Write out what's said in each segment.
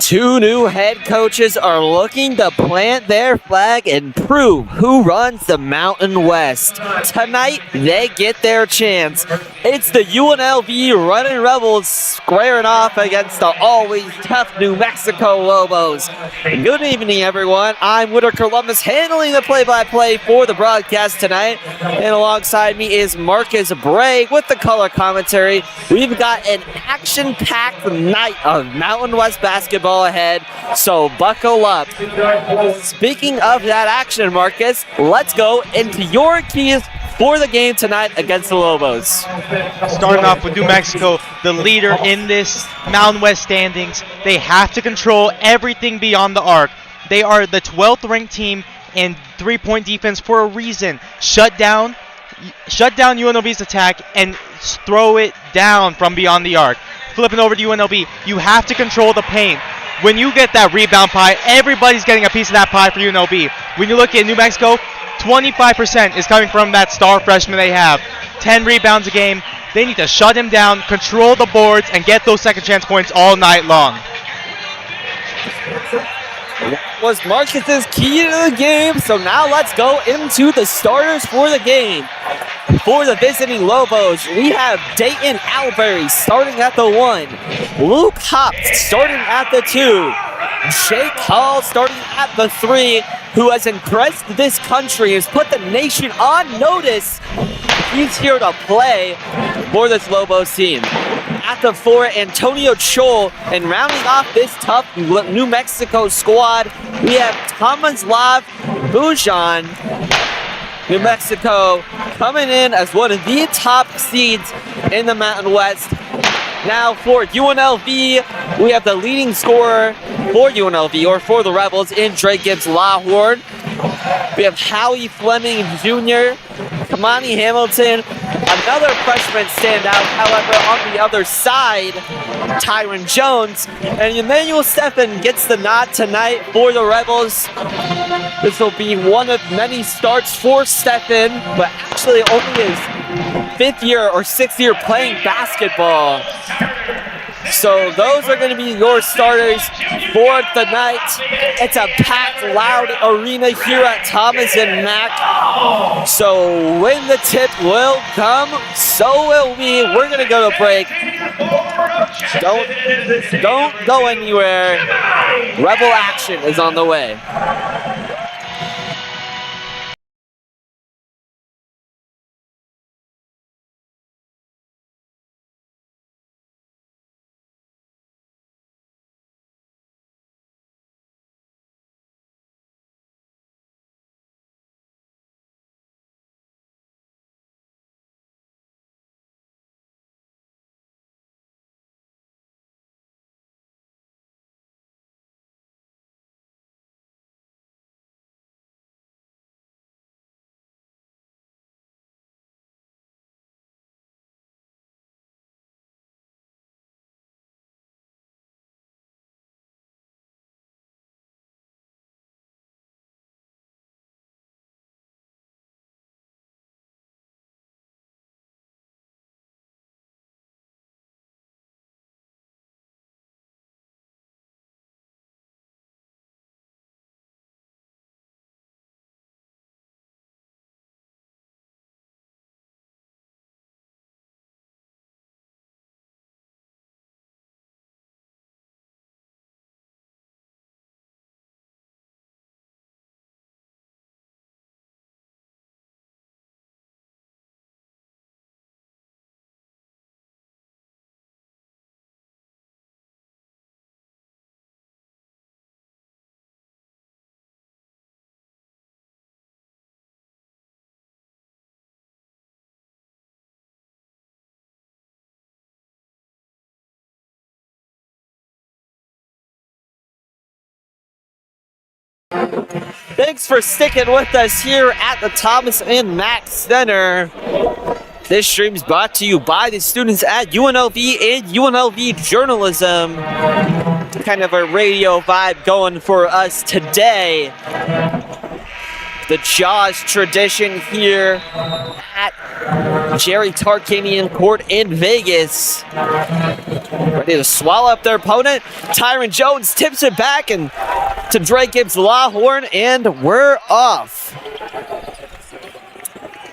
Two new head coaches are looking to plant their flag and prove who runs the Mountain West. Tonight, they get their chance. It's the UNLV Runnin Rebels squaring off against the always tough New Mexico Lobos. Good evening, everyone. I'm Whitaker Lummis, handling the play-by-play for the broadcast tonight. And alongside me is Marcus Bray with the color commentary. We've got an action-packed night of Mountain West basketball ahead, so buckle up. Speaking of that action, Marcus, let's go into your keys for the game tonight against the Lobos. Starting off with New Mexico, the leader in this Mountain West standings. They have to control everything beyond the arc. They are the 12th ranked team in three-point defense for a reason. Shut down UNLV's attack and throw it down from beyond the arc. Flipping over to UNLV, you have to control the paint. When you get that rebound pie, everybody's getting a piece of that pie for UNLV. When you look at New Mexico, 25% is coming from that star freshman they have. 10 rebounds a game. They need to shut him down, control the boards, and get those second chance points all night long. That was Marcus's key to the game, so now let's go into the starters for the game. For the visiting Lobos, we have Dayton Alberry starting at the 1. Luke Hopps starting at the 2. Jake Hall starting at the 3, who has impressed this country, has put the nation on notice. He's here to play for this Lobos team. At the 4, Antonio Chol, and rounding off this tough New Mexico squad, we have Tomislav Bujan. New Mexico coming in as one of the top seeds in the Mountain West. Now for UNLV, we have the leading scorer for UNLV, or for the Rebels, in Drake Gibbs-Lawhorn. We have Howie Fleming Jr., Kamani Hamilton, another freshman standout. However, on the other side, Tyron Jones, and Emmanuel Steffen gets the nod tonight for the Rebels. This will be one of many starts for Steffen, but actually only his 5th year or 6th year playing basketball. So those are going to be your starters for the night. It's a packed, loud arena here at Thomas and Mack. So when the tip will come, so will we. We're going to go to break. Don't go anywhere. Rebel action is on the way. Thanks for sticking with us here at the Thomas and Mack Center. This stream is brought to you by the students at UNLV and UNLV Journalism. Kind of a radio vibe going for us today. The Jaws tradition here at Jerry Tarkanian court in Vegas. Ready to swallow up their opponent. Tyron Jones tips it back and to Dre Gibbs Lawhorn, and we're off.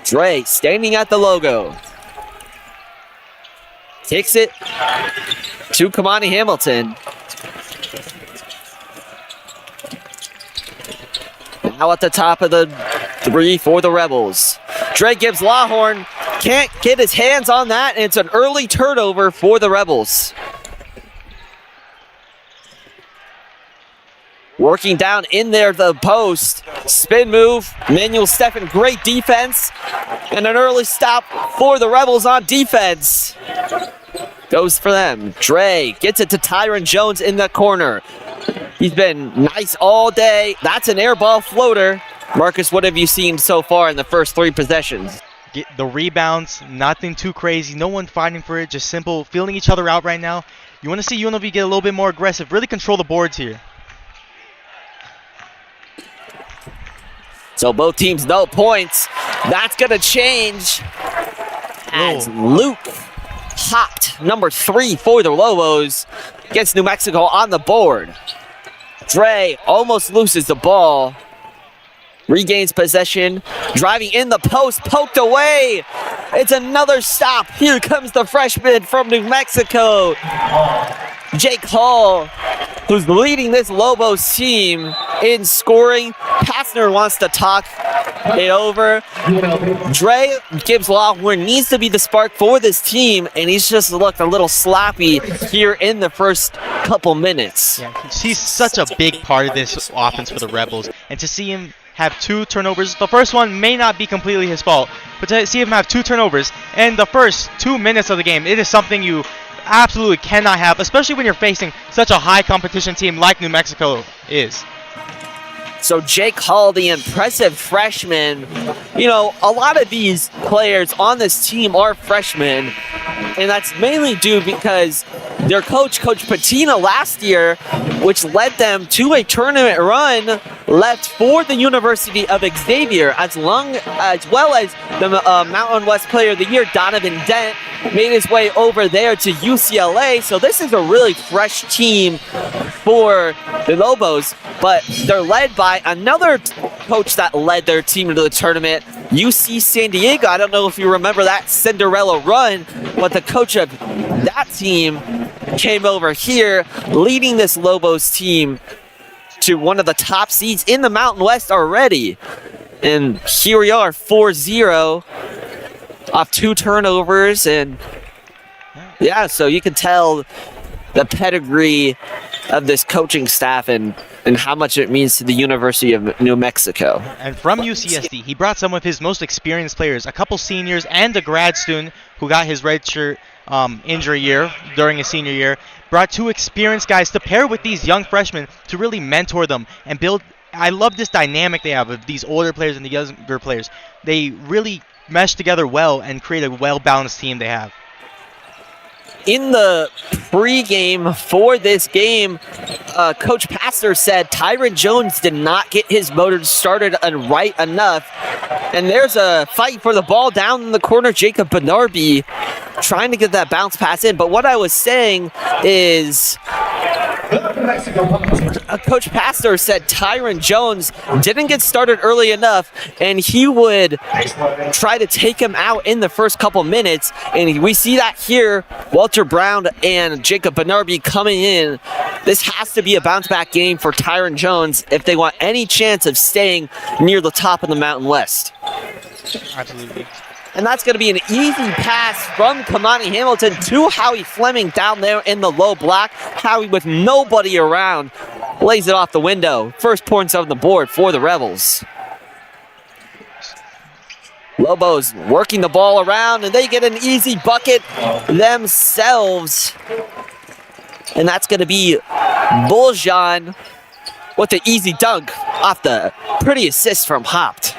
Dre standing at the logo. Takes it to Kamani Hamilton. Now at the top of the 3 for the Rebels. Dre Gibbs Lawhorn can't get his hands on that, and it's an early turnover for the Rebels. Working down in there, the post. Spin move. Manuel Steffen, great defense. And an early stop for the Rebels on defense. Goes for them. Dre gets it to Tyron Jones in the corner. He's been nice all day. That's an air ball floater. Marcus, what have you seen so far in the first 3 possessions? Get the rebounds, nothing too crazy. No one fighting for it, just simple feeling each other out right now. You want to see UNLV get a little bit more aggressive, really control the boards here. So both teams no points. That's going to change as Luke Hopt, number 3 for the Lobos, gets New Mexico on the board. Dre almost loses the ball. Regains possession. Driving in the post, poked away. It's another stop. Here comes the freshman from New Mexico, Jake Hall, who's leading this Lobos team in scoring. Passner wants to talk it over. Dre Gibbs Lawhorn needs to be the spark for this team, and he's just looked a little sloppy here in the first couple minutes. Yeah, he's such a big part of this offense for the Rebels, and to see him have 2 turnovers, the first one may not be completely his fault, but to see him have 2 turnovers in the first 2 minutes of the game, it is something you absolutely cannot have, especially when you're facing such a high competition team like New Mexico is. So Jake Hall, the impressive freshman, you know, a lot of these players on this team are freshmen, and that's mainly due because their coach, Coach Patina, last year, which led them to a tournament run, left for the University of Xavier, as well as the Mountain West Player of the Year, Donovan Dent, made his way over there to UCLA. So this is a really fresh team for the Lobos, but they're led by another coach that led their team into the tournament, UC San Diego. I don't know if you remember that Cinderella run, but the coach of that team came over here, leading this Lobos team to one of the top seeds in the Mountain West already. And here we are, 4-0 off 2 turnovers. And yeah, so you can tell the pedigree of this coaching staff and how much it means to the University of New Mexico. And from UCSD, he brought some of his most experienced players, a couple seniors and a grad student who got his redshirt injury year during his senior year. Brought 2 experienced guys to pair with these young freshmen to really mentor them and build. I love this dynamic they have of these older players and the younger players. They really mesh together well and create a well-balanced team they have. In the pregame for this game, Coach Pastor said Tyron Jones did not get his motor started right enough. And there's a fight for the ball down in the corner. Jacob Benarby trying to get that bounce pass in. But what I was saying is Coach Pastor said Tyron Jones didn't get started early enough, and he would try to take him out in the first couple minutes. And we see that here, Walter Brown and Jacob Benarby coming in. This has to be a bounce-back game for Tyron Jones if they want any chance of staying near the top of the Mountain West. Absolutely. And that's going to be an easy pass from Kamani Hamilton to Howie Fleming down there in the low block. Howie, with nobody around, lays it off the window. First points on the board for the Rebels. Lobos working the ball around, and they get an easy bucket themselves. And that's going to be Buljan with the easy dunk off the pretty assist from Hopt.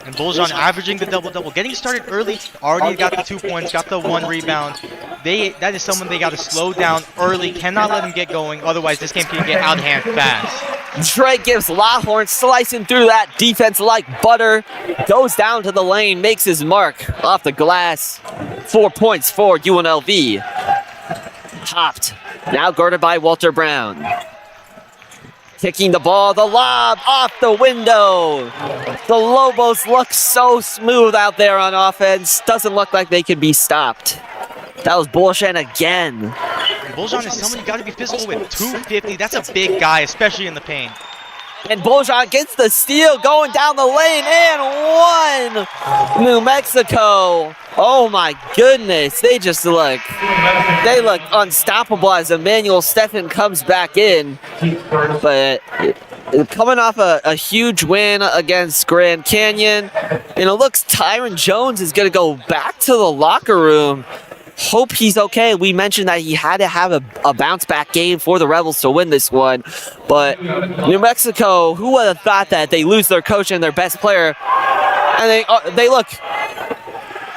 And Buljan averaging the double-double, getting started early, already got the 2 points, got the 1 rebound. That is someone they got to slow down early, cannot let him get going, otherwise this game can get out of hand fast. Dre gives Lawhorn slicing through that defense like butter. Goes down to the lane, makes his mark off the glass. 4 points for UNLV. Hopped. Now guarded by Walter Brown. Kicking the ball, the lob off the window. The Lobos look so smooth out there on offense. Doesn't look like they can be stopped. That was Bolshan again. Bolshan is someone you got to be physical with. 250, that's a big guy, especially in the paint. And Bolshan gets the steal going down the lane and one. New Mexico. Oh my goodness. They look unstoppable as Emmanuel Steffen comes back in. But coming off a huge win against Grand Canyon. And it looks Tyron Jones is going to go back to the locker room. Hope he's okay. We mentioned that he had to have a bounce back game for the Rebels to win this one. But New Mexico, who would have thought that they lose their coach and their best player? And they look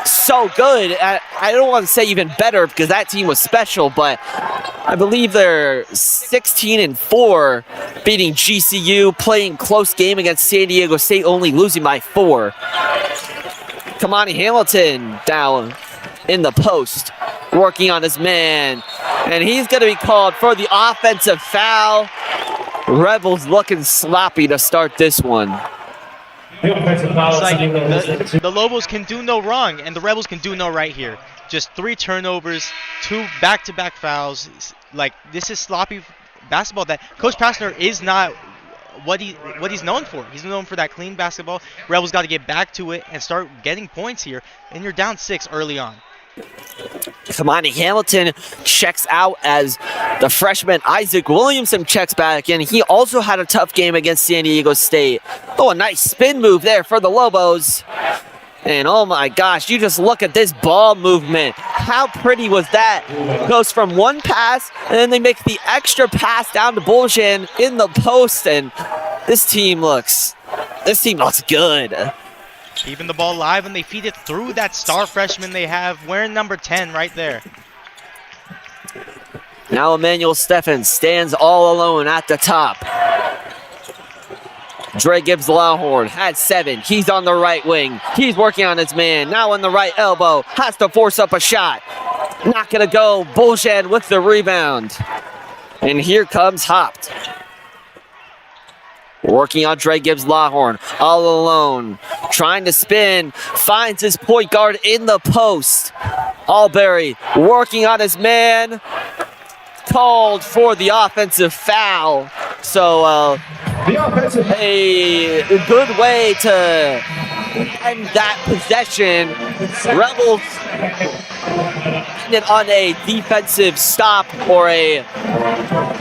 so good. I don't want to say even better because that team was special, but I believe they're 16-4, beating GCU, playing close game against San Diego State, only losing by 4. Kamani Hamilton down in the post, working on his man, and he's going to be called for the offensive foul. Rebels looking sloppy to start this one. It's like the Lobos can do no wrong, and the Rebels can do no right here. Just 3 turnovers, 2 back-to-back fouls. Like, this is sloppy basketball that Coach Passner is not what he's known for. He's known for that clean basketball. Rebels got to get back to it and start getting points here, and you're down 6 early on. Kamani Hamilton checks out as the freshman Isaac Williamson checks back in. He also had a tough game against San Diego State. Oh, a nice spin move there for the Lobos. And oh my gosh, you just look at this ball movement. How pretty was that? Goes from one pass, and then they make the extra pass down to Bolshan in the post, and this team looks good. Keeping the ball live, and they feed it through that star freshman they have, wearing number 10 right there. Now Emmanuel Steffen stands all alone at the top. Dre Gibbs Lawhorn had 7. He's on the right wing. He's working on his man. Now on the right elbow. Has to force up a shot. Not going to go. Bolshan with the rebound. And here comes Hopped. Working on Dre Gibbs Lawhorn. All alone. Trying to spin. Finds his point guard in the post. Alberry working on his man. Called for the offensive foul. So a good way to end that possession. Rebels ended on a defensive stop or a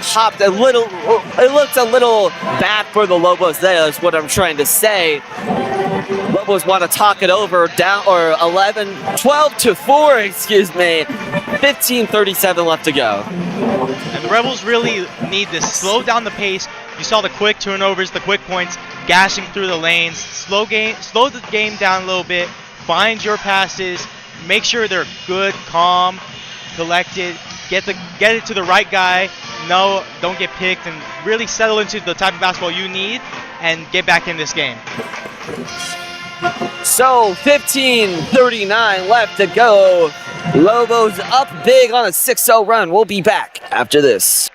hop. It looked a little bad for the Lobos there, is what I'm trying to say. Lobos want to talk it over down, or 12-4, excuse me. 15:37 left to go. And the Rebels really need to slow down the pace. You saw the quick turnovers, the quick points, gashing through the lanes. Slow the game down a little bit. Find your passes. Make sure they're good, calm, collected. Get it to the right guy. No, don't get picked, and really settle into the type of basketball you need and get back in this game. So 15:39 left to go. Lobos up big on a 6-0 run. We'll be back after this.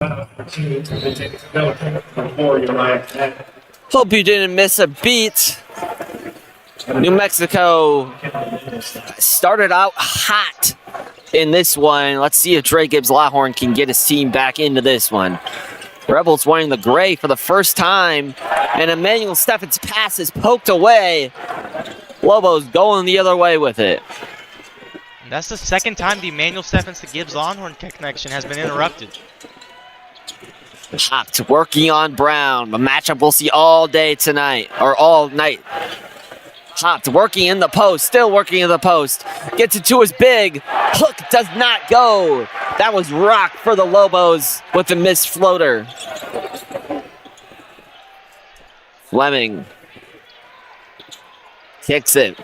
Hope you didn't miss a beat. New Mexico started out hot in this one. Let's see if Dre Gibbs-Lawhorn can get his team back into this one. Rebels wearing the gray for the first time, and Emmanuel Steffen's pass is poked away. Lobos going the other way with it. That's the second time the Emmanuel Steffens to Gibbs-Lawhorn connection has been interrupted. Hopped working on Brown. A matchup we'll see all day tonight, or all night. Hopped working in the post, still working in the post. Gets it to his big. Hook does not go. That was Rock for the Lobos with the missed floater. Fleming kicks it.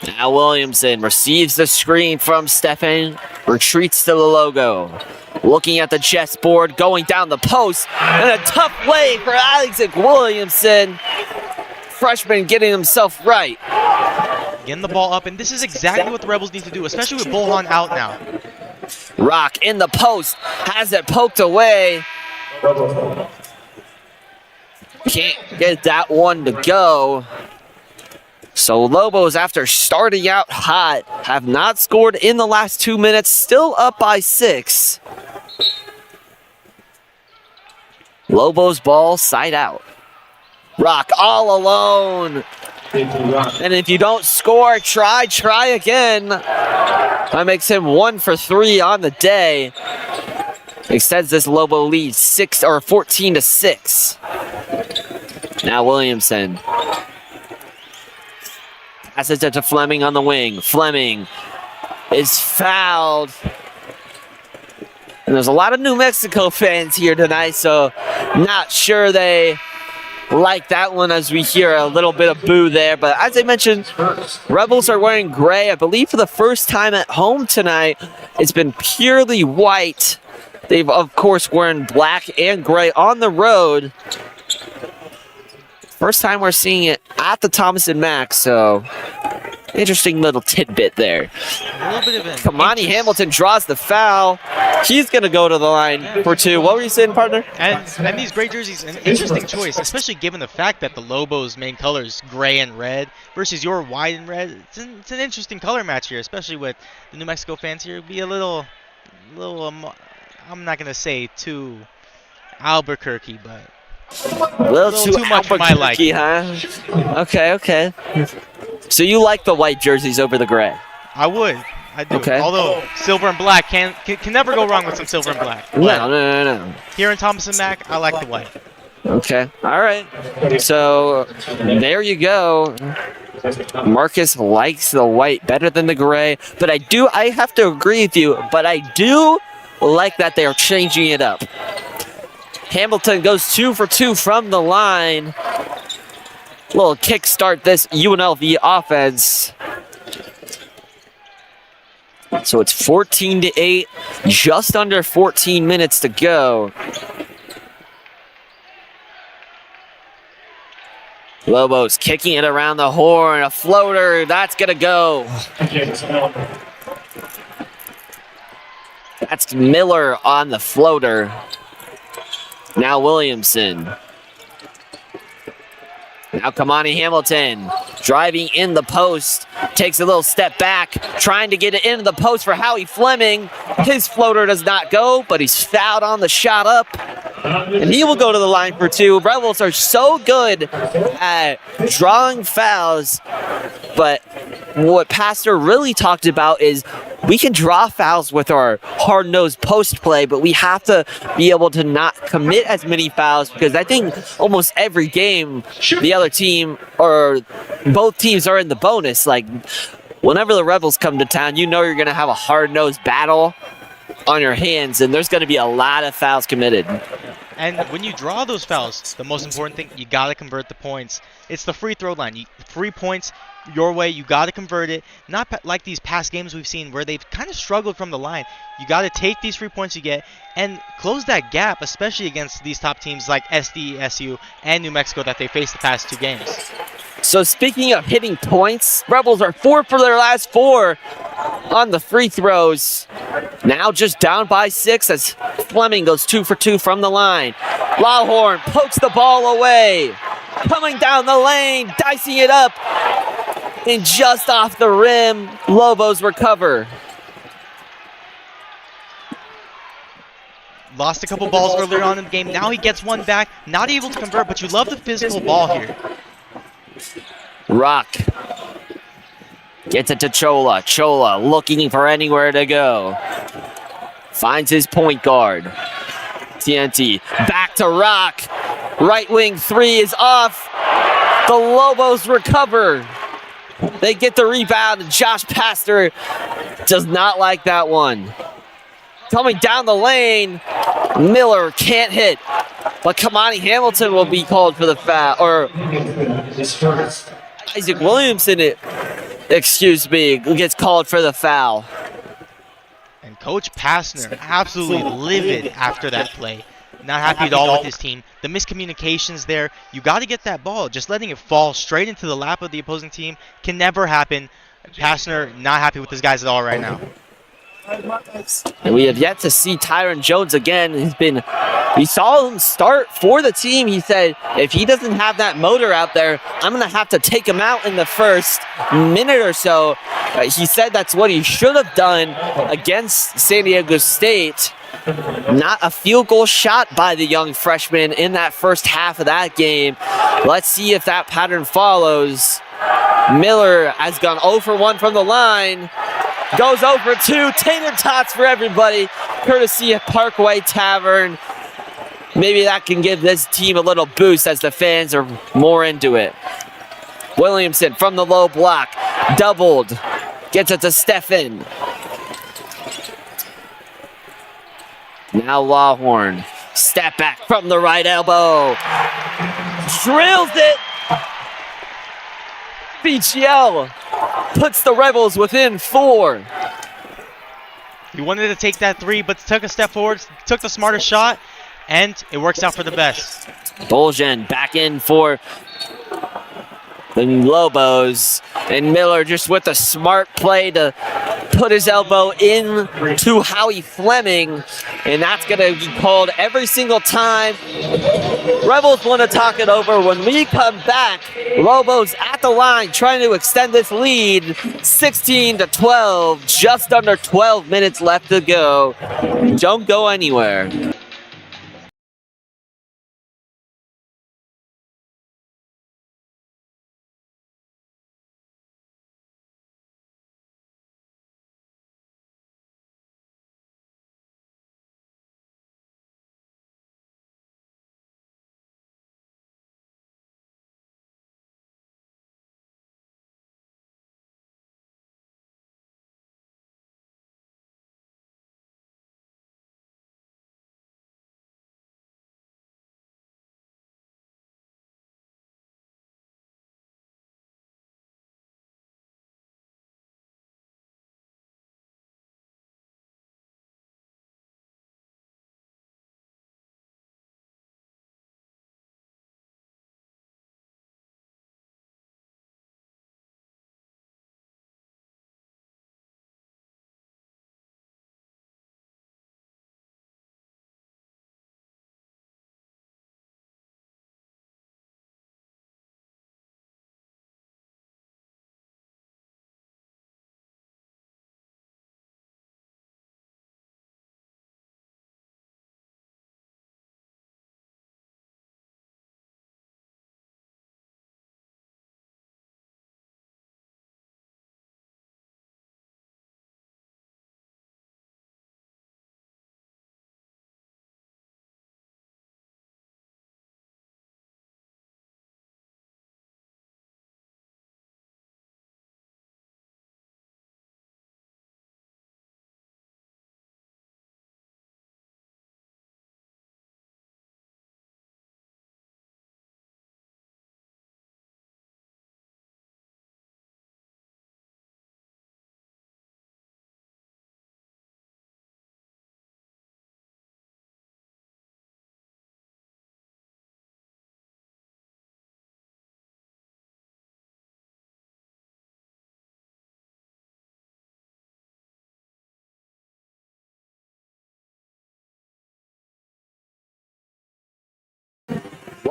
Now Williamson receives the screen from Steffen, retreats to the logo. Looking at the chessboard, going down the post, and a tough way for Isaac Williamson. Freshman getting himself right. Getting the ball up, and this is exactly what the Rebels need to do, especially with Bohan out now. Rock in the post, has it poked away. Can't get that one to go. So Lobos, after starting out hot, have not scored in the last 2 minutes, still up by 6. Lobos ball side out. Rock all alone. And if you don't score, try again. That makes him 1 for 3 on the day. Extends this Lobo lead 14 to 6. Now Williamson passes it to Fleming on the wing. Fleming is fouled. And there's a lot of New Mexico fans here tonight, so not sure they like that one as we hear a little bit of boo there. But as I mentioned, Rebels are wearing gray. I believe for the first time at home tonight, it's been purely white. They've, of course, worn black and gray on the road. First time we're seeing it at the Thomas and Mack, so interesting little tidbit there. A little bit of an Kamani Hamilton draws the foul. He's going to go to the line for 2. What were you saying, partner? And these gray jerseys, an interesting choice, especially given the fact that the Lobos' main color is gray and red versus your white and red. It's an interesting color match here, especially with the New Mexico fans here. It'd be a little I'm not going to say too Albuquerque, but a little too much for my liking, huh? Okay. So you like the white jerseys over the gray? I do. Okay. Although silver and black can never go wrong with some silver and black. No. Here in Thomas and Mack, I like the white. Okay. All right. So there you go. Marcus likes the white better than the gray, but I have to agree with you, but I do like that they are changing it up. Hamilton goes 2 for 2 from the line. Little kickstart this UNLV offense. So it's 14 to 8, just under 14 minutes to go. Lobos kicking it around the horn, a floater, that's gonna go. That's Miller on the floater. Now Williamson. Now Kamani Hamilton driving in the post. Takes a little step back, trying to get it into the post for Howie Fleming. His floater does not go, but he's fouled on the shot up. And he will go to the line for 2. Rebels are so good at drawing fouls, but what Pastor really talked about is we can draw fouls with our hard-nosed post play, but we have to be able to not commit as many fouls, because I think almost every game the other team or both teams are in the bonus. Like, whenever the Rebels come to town, you know you're going to have a hard-nosed battle on your hands, and there's going to be a lot of fouls committed. And when you draw those fouls, the most important thing, you got to convert the points. It's the free throw line. 3 points your way, you got to convert it. Not like these past games we've seen where they've kind of struggled from the line. You got to take these 3 points you get and close that gap, especially against these top teams like SD, SU, and New Mexico that they faced the past 2 games. So speaking of hitting points, Rebels are 4 for their last 4 on the free throws. Now just down by 6 as Fleming goes 2 for 2 from the line. Lawhorn pokes the ball away. Coming down the lane, dicing it up. And just off the rim, Lobos recover. Lost a couple balls earlier on in the game. Now he gets one back. Not able to convert, but you love the physical ball here. Rock gets it to Chola. Chola looking for anywhere to go. Finds his point guard. TNT back to Rock. Right wing 3 is off. The Lobos recover. They get the rebound, and Josh Pastor does not like that one. Coming down the lane, Miller can't hit, but Kamani Hamilton will be called for the foul, or Isaac Williamson, gets called for the foul. And Coach Passner absolutely livid after that play. Not happy at all with his team. The miscommunications there. You got to get that ball. Just letting it fall straight into the lap of the opposing team can never happen. Passner not happy with his guys at all right now. And we have yet to see Tyron Jones again. We saw him start for the team. He said, if he doesn't have that motor out there, I'm going to have to take him out in the first minute or so. He said that's what he should have done against San Diego State. Not a field goal shot by the young freshman in that first half of that game. Let's see if that pattern follows. Miller has gone 0 for 1 from the line. Goes 0 for 2. Tater tots for everybody, courtesy of Parkway Tavern. Maybe that can give this team a little boost as the fans are more into it. Williamson from the low block. Doubled. Gets it to Stephen. Now Lawhorn. Step back from the right elbow. Drills it. BGL puts the Rebels within 4. He wanted to take that 3, but took a step forward, took the smarter shot, and it works out for the best. Boljan back in for the Lobos, and Miller just with a smart play to put his elbow in to Howie Fleming, and that's going to be called every single time. Rebels want to talk it over. When we come back, Lobos at the line trying to extend this lead, 16-12, just under 12 minutes left to go. Don't go anywhere.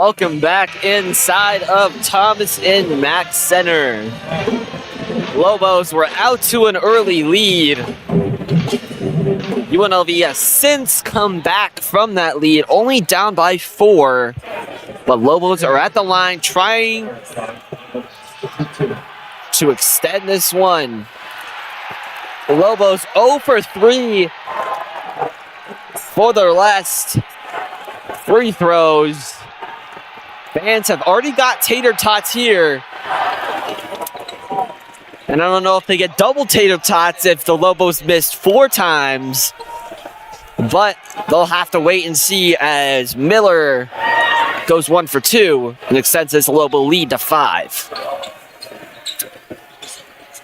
Welcome back inside of Thomas and Mack Center. Lobos were out to an early lead. UNLV has since come back from that lead, only down by 4. But Lobos are at the line trying to extend this one. The Lobos 0 for 3 for their last free throws. Fans have already got tater tots here. And I don't know if they get double tater tots if the Lobos missed 4 times. But they'll have to wait and see as Miller goes 1 for 2 and extends his Lobo lead to 5.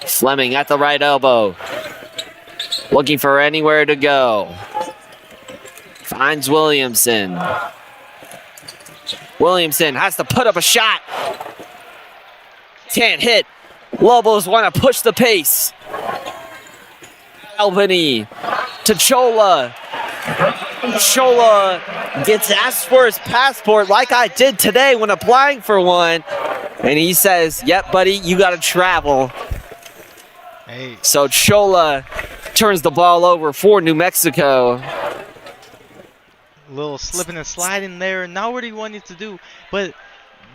Fleming at the right elbow. Looking for anywhere to go. Finds Williamson. Williamson has to put up a shot. Can't hit. Lobos want to push the pace. Albany to Chola. Chola gets asked for his passport like I did today when applying for one. And he says, yep, buddy, you got to travel. Hey. So Chola turns the ball over for New Mexico. A little slipping and sliding there. Not what he wanted to do, but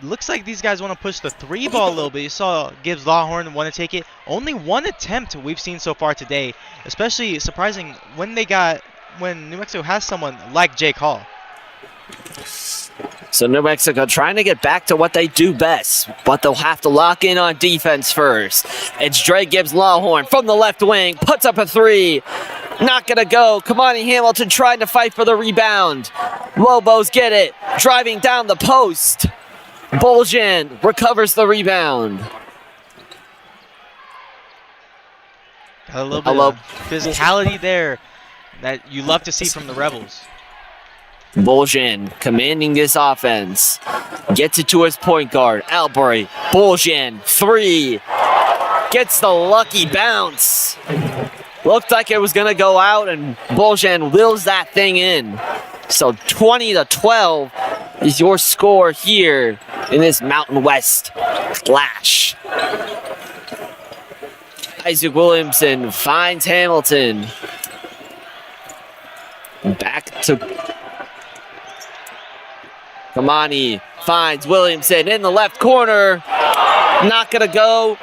looks like these guys want to push the 3 ball a little bit. You saw Gibbs Lawhorn want to take it. Only 1 attempt we've seen so far today. Especially surprising when New Mexico has someone like Jake Hall. So New Mexico trying to get back to what they do best, but they'll have to lock in on defense first. It's Dre Gibbs Lawhorn from the left wing, puts up a 3. Not gonna go. Kamani Hamilton trying to fight for the rebound. Lobos get it. Driving down the post. Boljan recovers the rebound. Got a little bit of physicality there that you love to see from the Rebels. Boljan commanding this offense. Gets it to his point guard, Albury. Boljan, 3. Gets the lucky bounce. Looked like it was going to go out, and Boljan wills that thing in. So 20-12 is your score here in this Mountain West clash. Isaac Williamson finds Hamilton. Back to Kamani finds Williamson in the left corner. Not gonna go.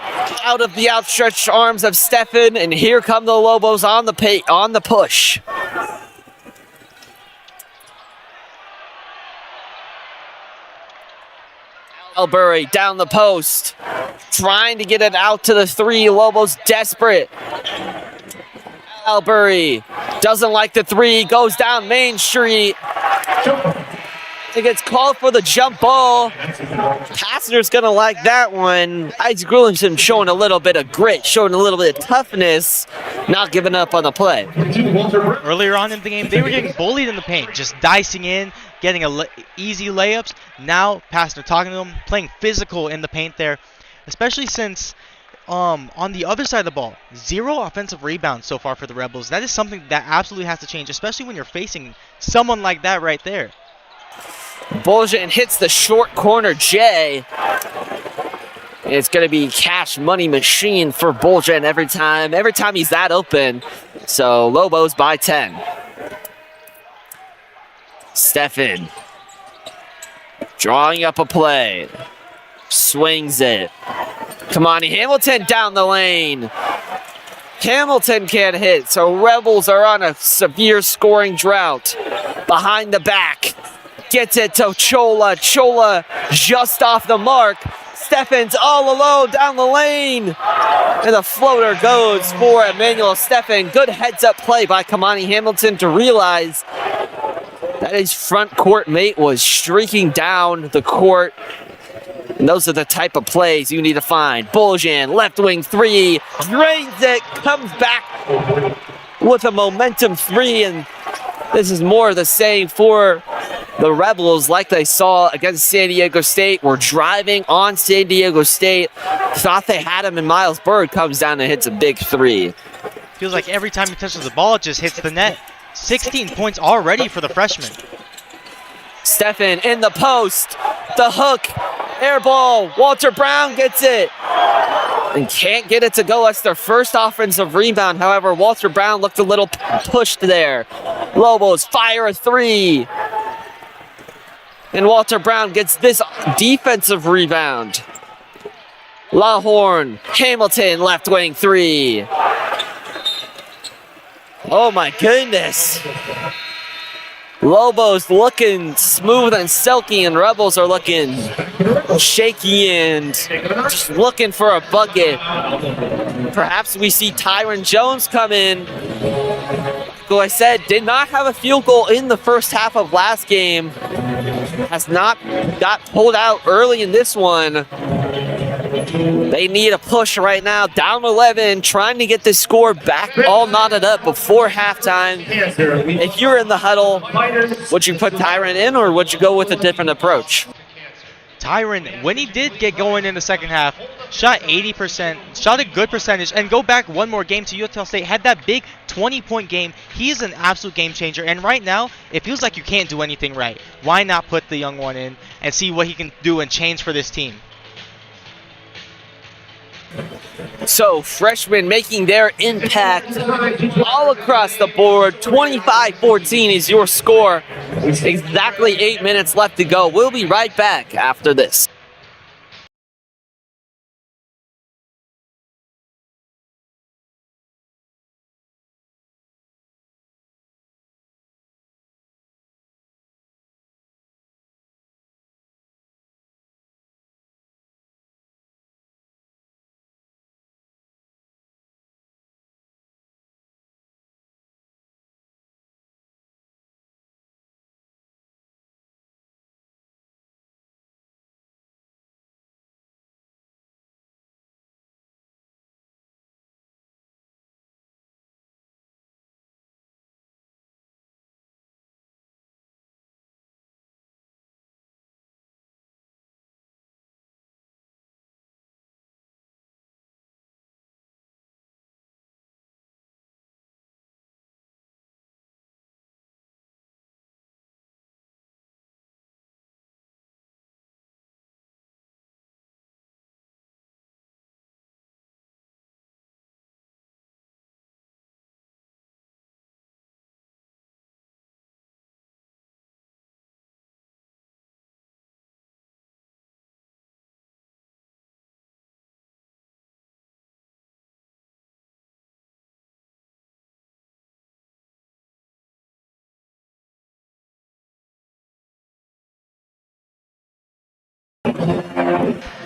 Out of the outstretched arms of Stefan, and here come the Lobos on the push. Albury down the post, trying to get it out to the 3. Lobos desperate. Albury doesn't like the 3, goes down Main Street. It gets called for the jump ball. Passner's gonna like that one. Isaac Williamson showing a little bit of grit, showing a little bit of toughness, not giving up on the play. Earlier on in the game, they were getting bullied in the paint, just dicing in, getting easy layups. Now, Passner talking to them, playing physical in the paint there, especially since on the other side of the ball, 0 offensive rebounds so far for the Rebels. That is something that absolutely has to change, especially when you're facing someone like that right there. Boljan hits the short corner J. It's going to be cash money machine for Boljan every time he's that open. So Lobos by 10. Stefan drawing up a play. Swings it. Kamani Hamilton down the lane. Hamilton can't hit, so Rebels are on a severe scoring drought. Behind the back. Gets it to Chola. Chola just off the mark. Stefan's all alone down the lane. And the floater goes for Emmanuel Stefan. Good heads-up play by Kamani Hamilton to realize that his front court mate was streaking down the court. And those are the type of plays you need to find. Boljan, left wing 3. Drains it. Comes back with a momentum 3. And this is more of the same for the Rebels, like they saw against San Diego State. Were driving on San Diego State. Thought they had him, and Miles Bird comes down and hits a big 3. Feels like every time he touches the ball, it just hits the net. 16 points already for the freshman. Stefan in the post. The hook. Air ball. Walter Brown gets it. And can't get it to go. That's their first offensive rebound. However, Walter Brown looked a little pushed there. Lobos fire a three. And Walter Brown gets this defensive rebound. Lawhorn, Hamilton, left wing three. Oh my goodness. Lobos looking smooth and silky, and Rebels are looking shaky and just looking for a bucket. Perhaps we see Tyron Jones come in, who I said did not have a field goal in the first half of last game. Has not got pulled out early in this one. They need a push right now. Down 11, trying to get this score back all knotted up before halftime. If you're in the huddle, would you put Tyron in, or would you go with a different approach? Tyron, when he did get going in the second half, shot 80%, shot a good percentage, and go back one more game to Utah State, had that big 20-point game. He's an absolute game changer, and right now, it feels like you can't do anything right. Why not put the young one in and see what he can do and change for this team? So, freshmen making their impact all across the board. 25-14 is your score. Exactly 8 minutes left to go. We'll be right back after this.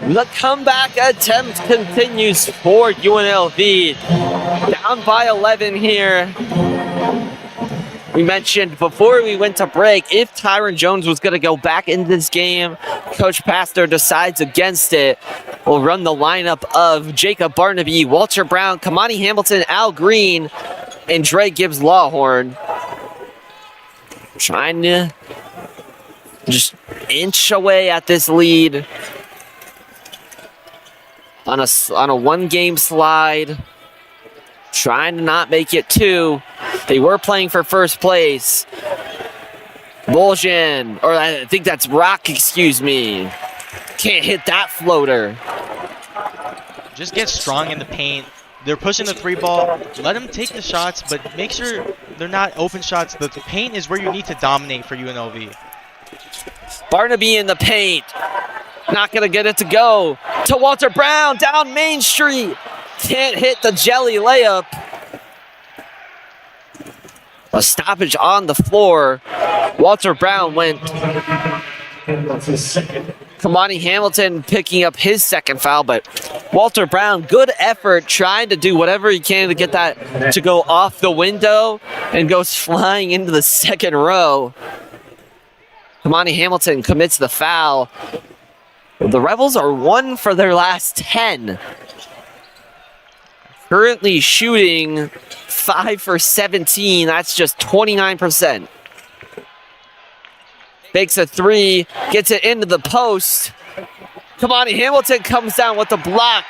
The comeback attempt continues for UNLV. Down by 11 here. We mentioned before we went to break, if Tyron Jones was going to go back into this game, Coach Pastor decides against it. We'll run the lineup of Jacob Barnaby, Walter Brown, Kamani Hamilton, Al Green, and Dre Gibbs Lawhorn. Trying to just inch away at this lead on a one-game slide. Trying to not make it two. They were playing for first place. Boljan, or I think that's Rock, excuse me. Can't hit that floater. Just get strong in the paint. They're pushing the three ball. Let them take the shots, but make sure they're not open shots. The paint is where you need to dominate for UNLV. Barnaby in the paint. Not going to get it to go. To Walter Brown down Main Street. Can't hit the jelly layup. A stoppage on the floor. Walter Brown went. Kamani Hamilton picking up his second foul, but Walter Brown, good effort, trying to do whatever he can to get that to go off the window, and goes flying into the second row. Kamani Hamilton commits the foul. The Rebels are 1 for their last 10. Currently shooting 5 for 17. That's just 29%. Makes a three, gets it into the post. Kamani Hamilton comes down with the block.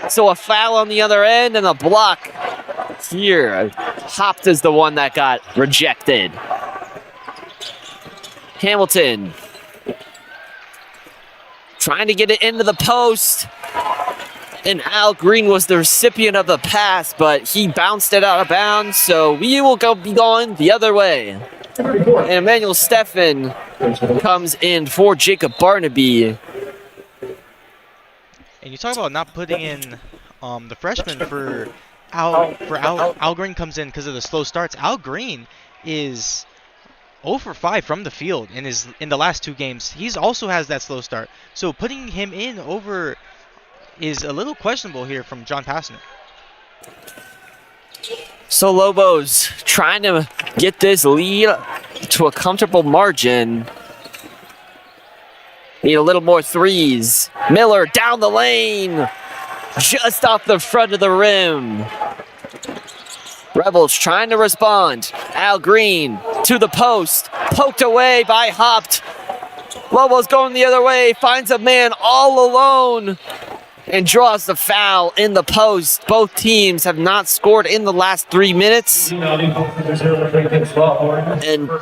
So a foul on the other end and a block here. Hopped is the one that got rejected. Hamilton trying to get it into the post. And Al Green was the recipient of the pass, but he bounced it out of bounds, so we will be going the other way. And Emmanuel Steffen comes in for Jacob Barnaby. And you talk about not putting in the freshman for Al Green comes in because of the slow starts. Al Green is 0 for 5 from the field in the last 2 games. He's also has that slow start. So putting him in over is a little questionable here from John Passner. So Lobos trying to get this lead to a comfortable margin. Need a little more threes. Miller down the lane. Just off the front of the rim. Rebels trying to respond. Al Green to the post. Poked away by Hopped. Lobos going the other way. Finds a man all alone. And draws the foul in the post. Both teams have not scored in the last 3 minutes. And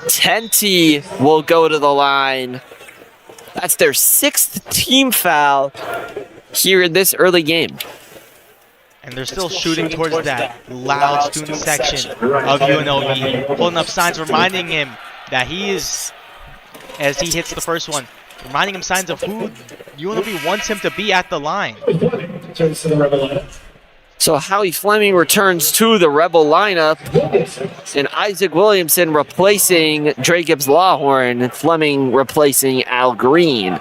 Tenty will go to the line. That's their 6th team foul here in this early game. And they're still shooting towards that loud student section of UNLV. Holding up signs reminding him that he is, as he hits the first one, reminding him signs of who UNLV wants him to be at the line. So Howie Fleming returns to the Rebel lineup, and Isaac Williamson replacing Dre Gibbs Lawhorn, Fleming replacing Al Green.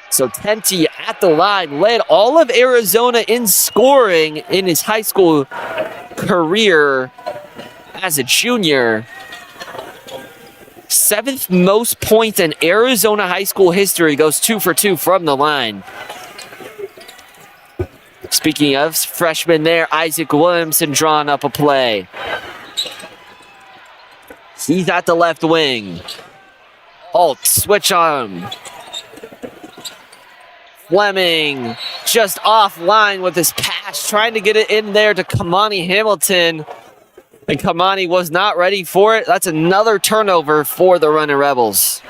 So Tenty at the line led all of Arizona in scoring in his high school career as a junior. 7th most points in Arizona high school history, goes 2 for 2 from the line. Speaking of freshman there, Isaac Williamson drawing up a play. He's at the left wing. Alt, switch on him. Fleming just offline with his pass, trying to get it in there to Kamani Hamilton. And Kamani was not ready for it. That's another turnover for the Runnin' Rebels.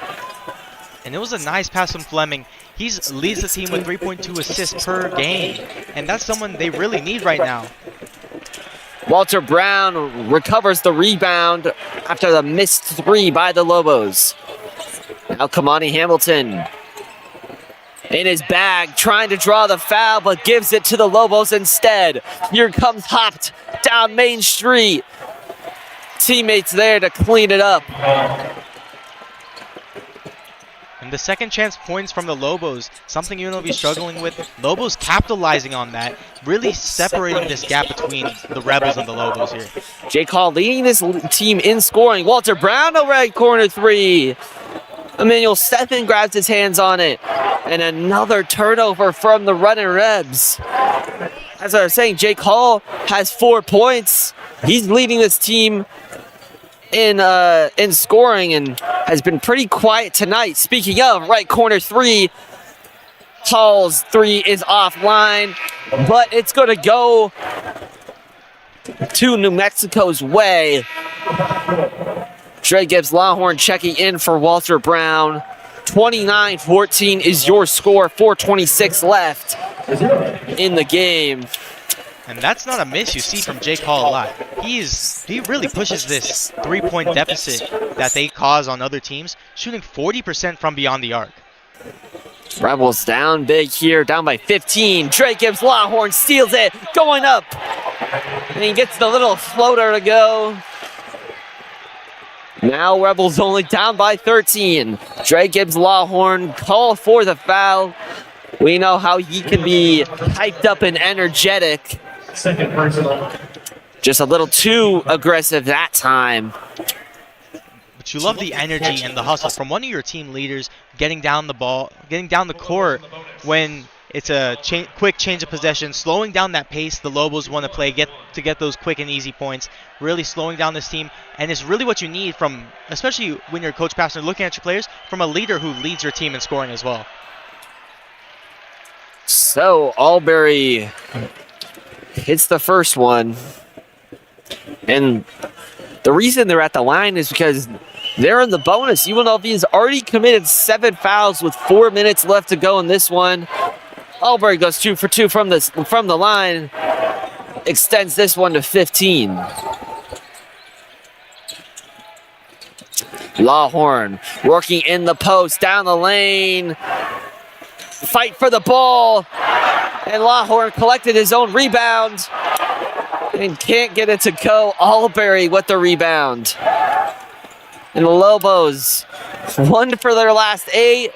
And it was a nice pass from Fleming. He leads the team with 3.2 assists per game. And that's someone they really need right now. Walter Brown recovers the rebound after the missed 3 by the Lobos. Now Kamani Hamilton in his bag, trying to draw the foul, but gives it to the Lobos instead. Here comes Hopped down Main Street. Teammates there to clean it up. And the second chance points from the Lobos, something UNLV struggling with. Lobos capitalizing on that, really separating this gap between the Rebels and the Lobos here. Jake Hall leading this team in scoring. Walter Brown over at corner 3. Emmanuel Steffen grabs his hands on it. And another turnover from the Runnin' Rebs. As I was saying, Jake Hall has 4 points. He's leading this team in scoring and has been pretty quiet tonight. Speaking of, right corner 3. Hall's 3 is offline, but it's going to go to New Mexico's way. Dre Gibbs Lawhorn checking in for Walter Brown. 29-14 is your score. 4:26 left in the game. And that's not a miss you see from Jake Hall a lot. He really pushes this 3-point deficit that they cause on other teams, shooting 40% from beyond the arc. Rebels down big here, down by 15. Dre Gibbs Lawhorn steals it, going up. And he gets the little floater to go. Now Rebels only down by 13. Dre Gibbs Lawhorn call for the foul. We know how he can be hyped up and energetic. Second personal. Just a little too aggressive that time. But you love the energy and the hustle from one of your team leaders getting down the ball, getting down the court when it's a quick change of possession, slowing down that pace the Lobos want to play, get those quick and easy points, really slowing down this team. And it's really what you need from, especially when you're Coach Passner looking at your players, from a leader who leads your team in scoring as well. So Albury hits the first one. And the reason they're at the line is because They're in the bonus. UNLV has already committed 7 fouls with 4 minutes left to go in this one. Albury goes 2 for 2 from the line. Extends this one to 15. Lawhorn working in the post, down the lane. Fight for the ball. And Lawhorn collected his own rebound. And can't get it to go. Albury with the rebound. And the Lobos, 1 for their last 8.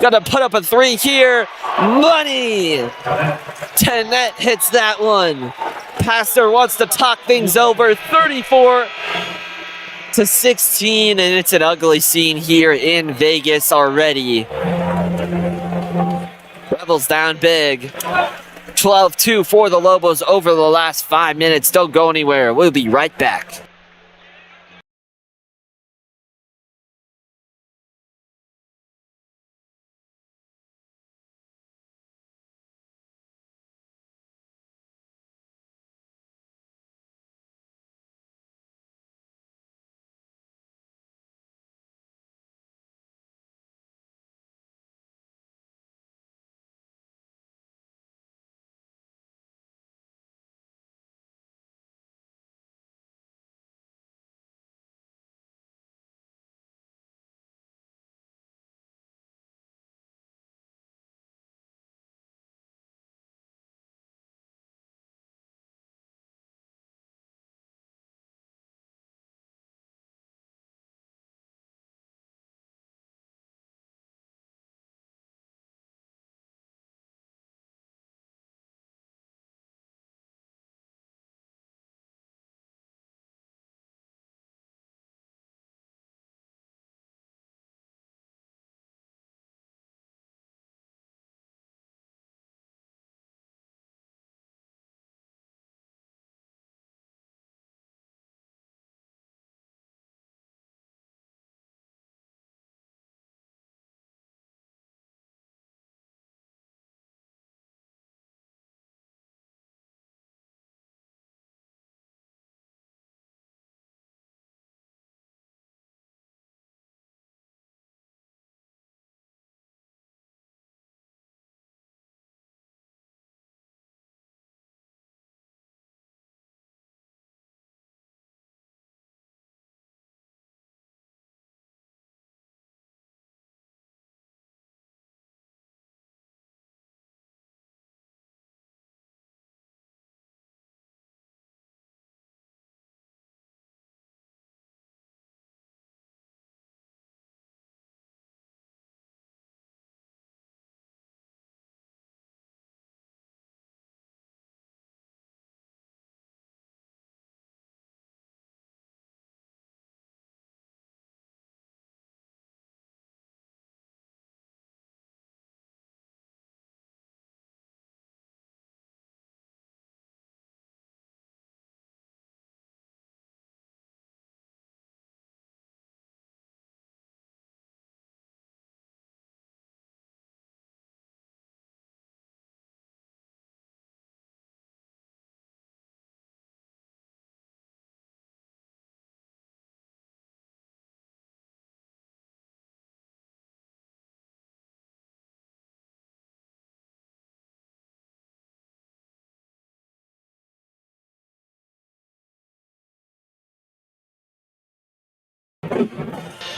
Gonna put up a 3 here. Money! Tenet hits that one. Pastor wants to talk things over. 34-16, and it's an ugly scene here in Vegas already. Rebels down big. 12-2 for the Lobos over the last 5 minutes. Don't go anywhere. We'll be right back.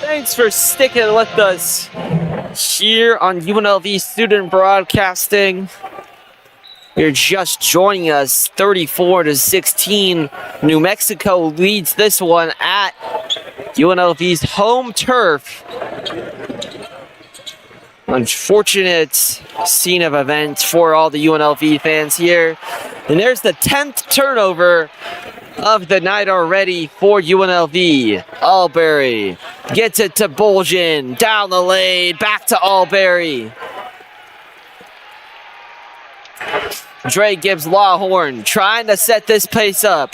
Thanks for sticking with us here on UNLV Student Broadcasting. You're just joining us, 34-16. New Mexico leads this one at UNLV's home turf. Unfortunate scene of events for all the UNLV fans here. And there's the 10th turnover of the night already for UNLV. Albury gets it to Bolgen, down the lane, back to Albury. Dre gives Lawhorn, trying to set this pace up.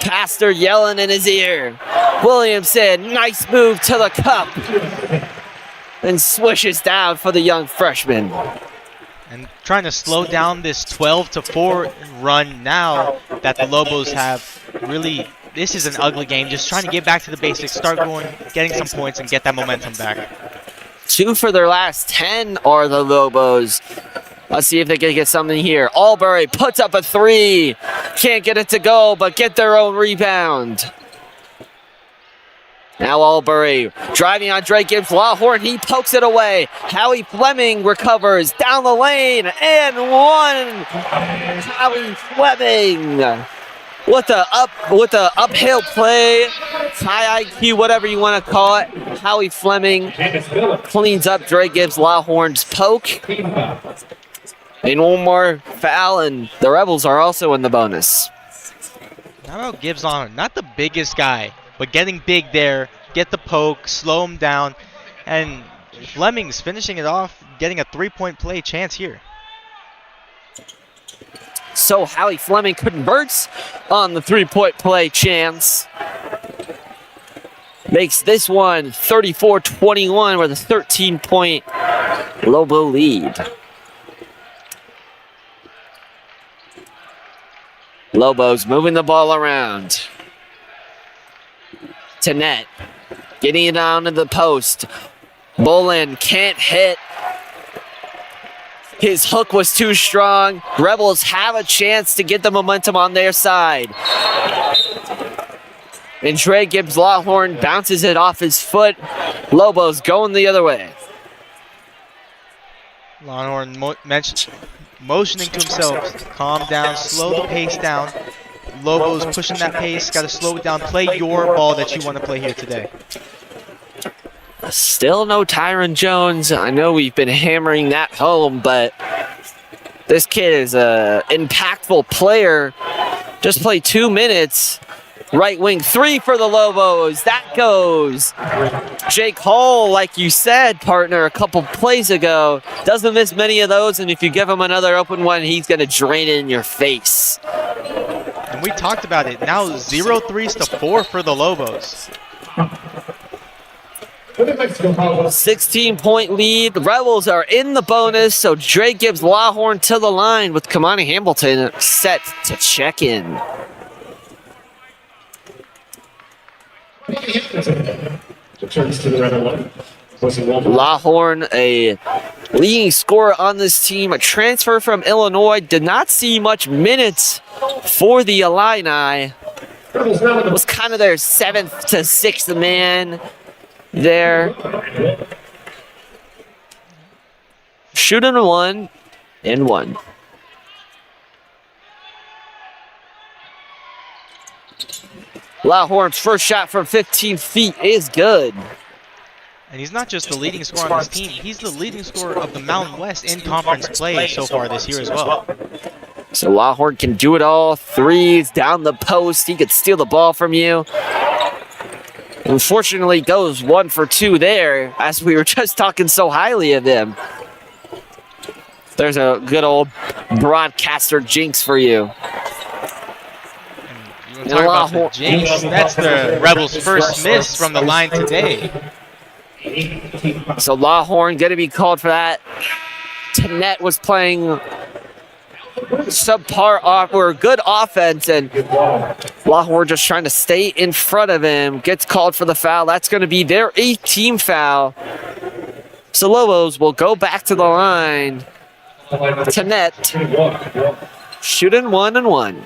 Pastor yelling in his ear. Williamson, nice move to the cup. And swishes down for the young freshman. And trying to slow down this 12-4 run now that the Lobos have really this is an ugly game. Just trying to get back to the basics, start going, getting some points, and get that momentum back. 2 for their last 10 are the Lobos. Let's see if they can get something here. Albury puts up a 3. Can't get it to go, but get their own rebound. Now Albury driving on Drake Gibbs Lawhorn. He pokes it away. Howie Fleming recovers down the lane and 1. Howie Fleming with the uphill play, high IQ, whatever you want to call it. Howie Fleming cleans up Drake Gibbs Lawhorn's poke. And one more foul, and the Rebels are also in the bonus. How about Gibbs Lawhorn? Not the biggest guy, but getting big there, get the poke, slow him down, and Fleming's finishing it off, getting a 3-point play chance here. So Howie Fleming converts on the 3-point play chance. Makes this one 34-21 with a 13-point Lobo lead. Lobos moving the ball around. Tenet getting it down to the post. Bolin can't hit. His hook was too strong. Rebels have a chance to get the momentum on their side. And Trey Gibbs Lawhorn bounces it off his foot. Lobos going the other way. Lawhorn motioning to himself, calm down, slow the pace down. Lobos pushing that pace, got to slow it down, play your ball that you want to play here today. Still no Tyron Jones. I know we've been hammering that home, but this kid is an impactful player. Just played 2 minutes. Right wing 3 for the Lobos. That goes. Jake Hall, like you said, partner, a couple plays ago, doesn't miss many of those, and if you give him another open one, he's going to drain it in your face. And we talked about it. Now 0 threes to 4 for the Lobos. 16-point lead. Rebels are in the bonus, so Dre Gibbs Lawhorn to the line with Kamani Hamilton set to check in. Lawhorn, a leading scorer on this team, a transfer from Illinois, did not see much minutes for the Illini. Was kind of their 7th to 6th man there. Shooting 1 and 1. Lawhorn's first shot from 15 feet is good. And he's not just the leading scorer on this team, he's the leading scorer of the Mountain West in conference play so far this year as well. So Lawhorn can do it all. Threes down the post. He could steal the ball from you. Unfortunately, goes 1 for 2 there, as we were just talking so highly of him. There's a good old broadcaster jinx for you. And you want to talk about the jinx? That's the Rebels' first miss from the line today. So Lawhorn going to be called for that. Tenet was playing subpar off or good offense, and Lawhorn just trying to stay in front of him. Gets called for the foul. That's going to be their 8th team foul. So Lobos will go back to the line. Tenet shooting 1 and 1.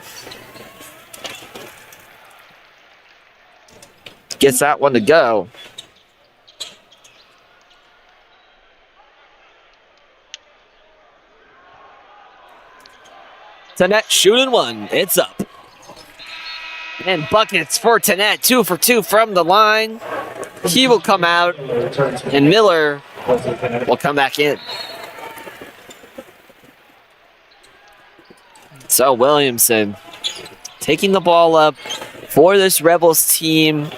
Gets that one to go. Tenet shooting 1. It's up. And buckets for Tenet. 2 for 2 from the line. He will come out, and Miller will come back in. So Williamson taking the ball up for this Rebels team.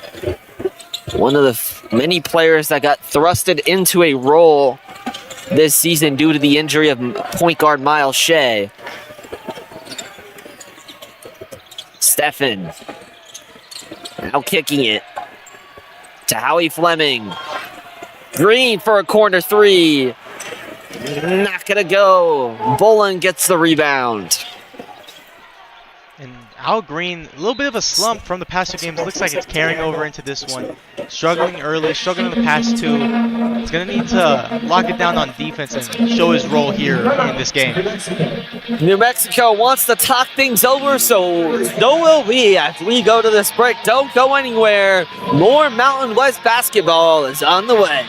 One of the many players that got thrusted into a role this season due to the injury of point guard Miles Shea. Steffen now kicking it to Howie Fleming. Green for a corner 3. Not gonna go. Bolin gets the rebound. And Al Green, a little bit of a slump from the past 2 games. Looks like it's carrying over into this one. Struggling early, struggling in the past 2. He's going to need to lock it down on defense and show his role here in this game. New Mexico wants to talk things over, so will we as we go to this break. Don't go anywhere. More Mountain West basketball is on the way.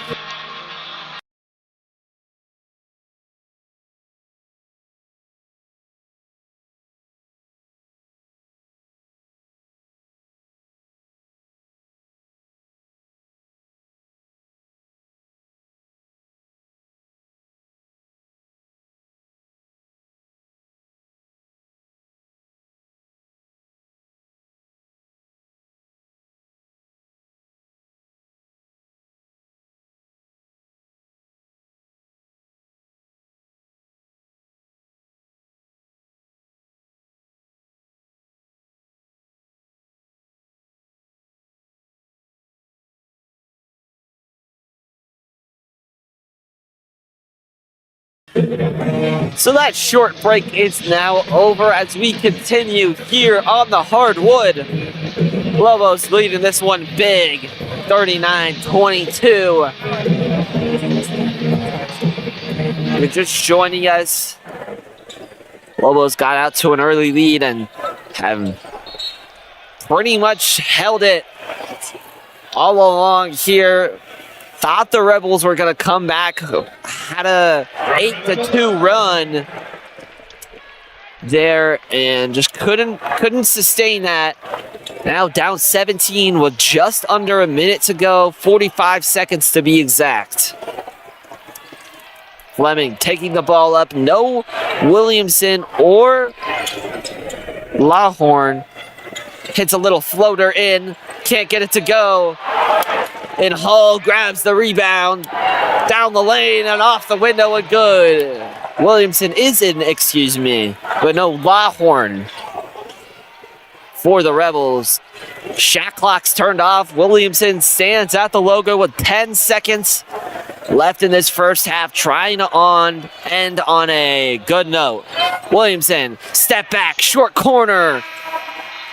So that short break is now over as we continue here on the hardwood. Lobos leading this one big, 39-22. We're just joining us. Lobos got out to an early lead and have pretty much held it all along here. Thought the Rebels were going to come back, had a 8-2 run there and just couldn't sustain that. Now down 17 with just under a minute to go, 45 seconds to be exact. Fleming taking the ball up, no Williamson or Lawhorn. Hits a little floater in, can't get it to go. And Hall grabs the rebound down the lane and off the window and good. Williamson is in, excuse me, but no Lawhorn for the Rebels. Shot clock's turned off. Williamson stands at the logo with 10 seconds left in this first half, trying to end on a good note. Williamson, step back, short corner.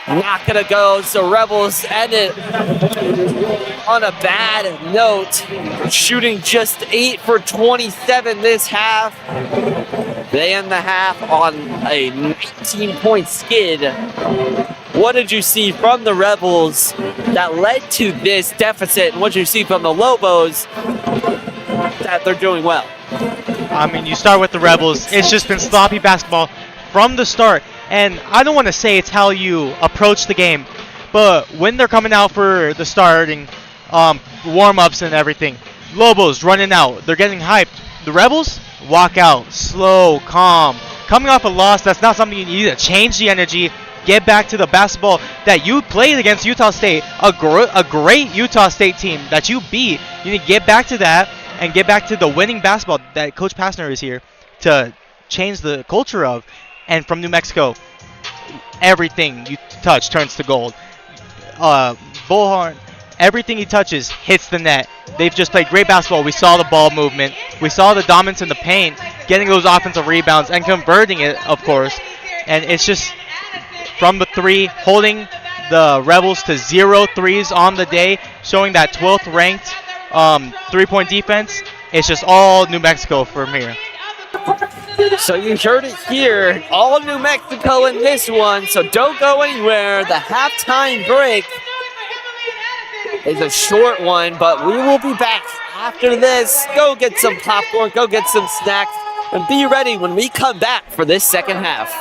Not gonna go, so Rebels end it on a bad note. Shooting just 8 for 27 this half. They end the half on a 19-point skid. What did you see from the Rebels that led to this deficit? And what did you see from the Lobos that they're doing well? I mean, you start with the Rebels. It's just been sloppy basketball from the start. And I don't want to say it's how you approach the game, but when they're coming out for the starting warm-ups and everything, Lobos running out. They're getting hyped. The Rebels walk out, slow, calm. Coming off a loss, that's not something you need to change the energy. Get back to the basketball that you played against Utah State, a great Utah State team that you beat. You need to get back to that and get back to the winning basketball that Coach Passner is here to change the culture of. And from New Mexico, everything you touch turns to gold. Bullhorn, everything he touches hits the net. They've just played great basketball. We saw the ball movement. We saw the dominance in the paint, getting those offensive rebounds and converting it, of course. And it's just from the three, holding the Rebels to 0 threes on the day, showing that 12th ranked three-point defense. It's just all New Mexico from here. So you heard it here, all New Mexico in this one, so don't go anywhere. The halftime break is a short one, but we will be back after this. Go get some popcorn, go get some snacks, and be ready when we come back for this second half.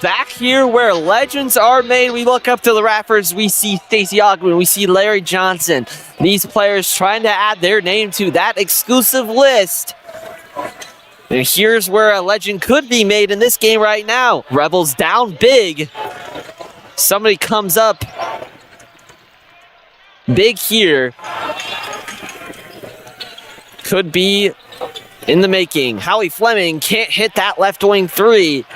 Back here where legends are made, we look up to the rafters. We see Stacey Ogman, we see Larry Johnson. These players trying to add their name to that exclusive list. And here's where a legend could be made in this game right now. Rebels down big. Somebody comes up big here. Could be in the making. Howie Fleming can't hit that left wing three.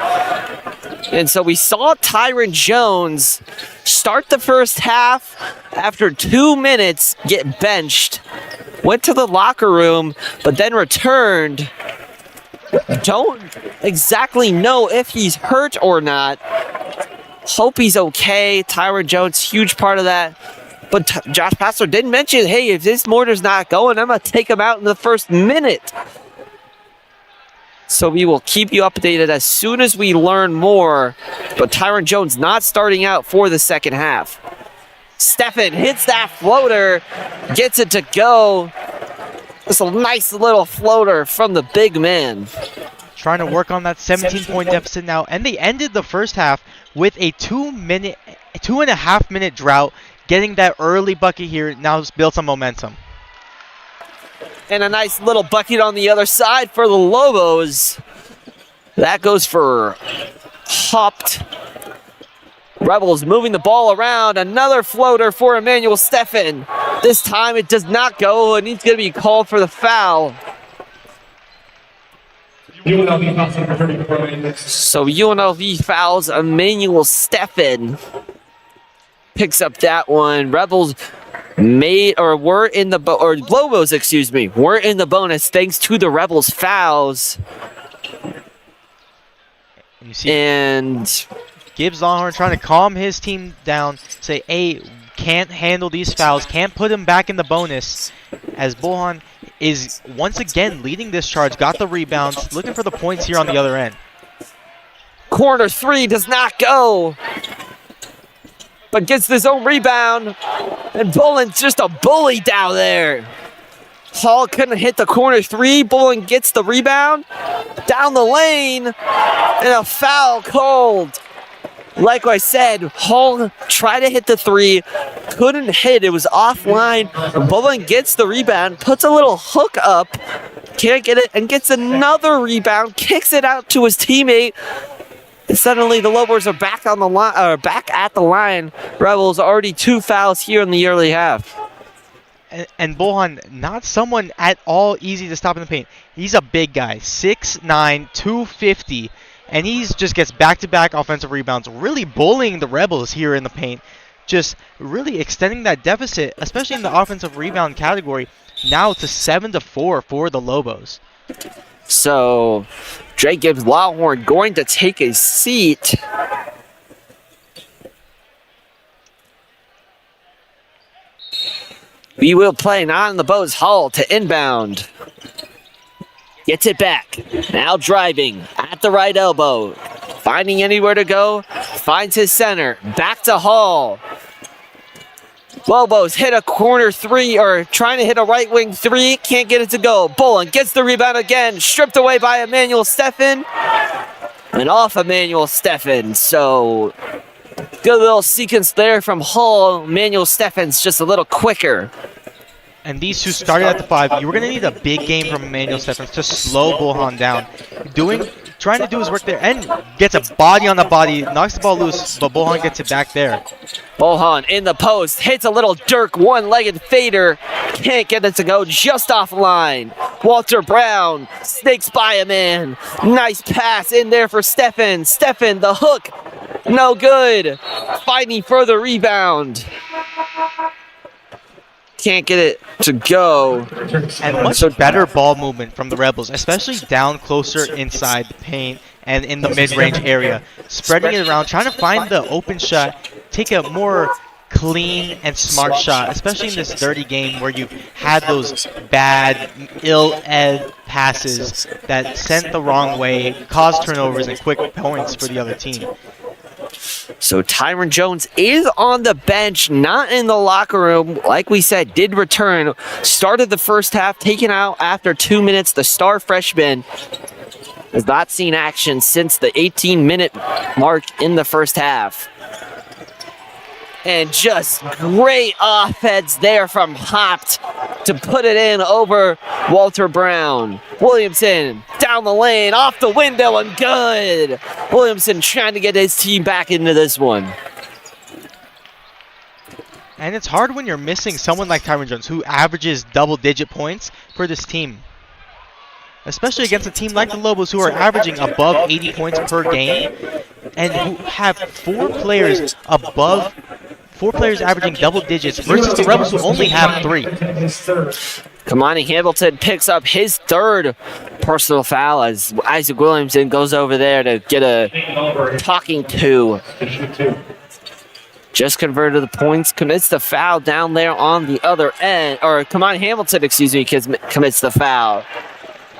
And so we saw Tyron Jones start the first half. After 2 minutes, get benched. Went to the locker room, but then returned. Don't exactly know if he's hurt or not. Hope he's okay. Tyron Jones, huge part of that. But Josh Pastor did mention, hey, if this mortar's not going, I'm going to take him out in the first minute. So we will keep you updated as soon as we learn more. But Tyron Jones not starting out for the second half. Stefan hits that floater, gets it to go. It's a nice little floater from the big man. Trying to work on that 17-point deficit now. And they ended the first half with a 2.5 minute drought. Getting that early bucket here now has built some momentum. And a nice little bucket on the other side for the Lobos. That goes for hopped. Rebels moving the ball around. Another floater for Emmanuel Stefan. This time it does not go, and he's going to be called for the foul. So UNLV fouls Emmanuel Stefan. Picks up that one. Rebels were in the Lobos, excuse me, were in the bonus thanks to the Rebels fouls. And you see and Gibbs Longhorn trying to calm his team down, say, hey, can't handle these fouls, can't put him back in the bonus, as Bohan is once again leading this charge, got the rebounds, looking for the points here on the other end. Corner three does not go, but gets his own rebound, and Boland's just a bully down there. Hall couldn't hit the corner three. Boland gets the rebound down the lane, and a foul called. Like I said, Hall tried to hit the three, couldn't hit. It was offline. Boland gets the rebound, puts a little hook up, can't get it, and gets another rebound, kicks it out to his teammate. And suddenly the Lobos are back on the line, back at the line. Rebels already 2 fouls here in the early half. And Bohan, not someone at all easy to stop in the paint. He's a big guy, 6'9", 250, and he just gets back-to-back offensive rebounds, really bullying the Rebels here in the paint, just really extending that deficit, especially in the offensive rebound category, now to 7-4 for the Lobos. So, Drake Gibbs Longhorn going to take a seat. We will play not in the Bose Hall to inbound. Gets it back. Now driving at the right elbow. Finding anywhere to go. Finds his center. Back to Hall. Lobos hit a corner three, or trying to hit a right wing three. Can't get it to go. Boland gets the rebound again. Stripped away by Emmanuel Stefan. And off Emmanuel Stefan. So, good little sequence there from Hall. Emmanuel Stefan's just a little quicker. And these two started at the 5. You were going to need a big game from Emmanuel Stefan to slow Bohan down. Trying to do his work there, and gets a body on the body, knocks the ball loose, but Bohan gets it back there. Bohan in the post, hits a little Dirk one-legged fader. Can't get it to go, just offline. Walter Brown snakes by a man. Nice pass in there for Stefan. Stefan, the hook, no good. Fighting for the rebound. Can't get it to go. And much better ball movement from the Rebels, especially down closer inside the paint and in the mid-range area. Spreading it around, trying to find the open shot, take a more clean and smart shot, especially in this dirty game where you've had those bad, ill-ed passes that sent the wrong way, caused turnovers and quick points for the other team. So Tyron Jones is on the bench, not in the locker room. Like we said, did return. Started the first half, taken out after 2 minutes, the star freshman. Has not seen action since the 18-minute mark in the first half. And just great offense there from Hopt to put it in over Walter Brown. Williamson down the lane, off the window, and good. Williamson trying to get his team back into this one. And it's hard when you're missing someone like Tyron Jones, who averages double-digit points for this team. Especially against a team like the Lobos, who are averaging above 80 points per game, and who have four players averaging double digits versus the Rebels, who only have 3. Kamani Hamilton picks up his 3rd personal foul as Isaac Williamson goes over there to get a talking to. Just converted the points, commits the foul down there on the other end, or Kamani Hamilton, excuse me, commits the foul.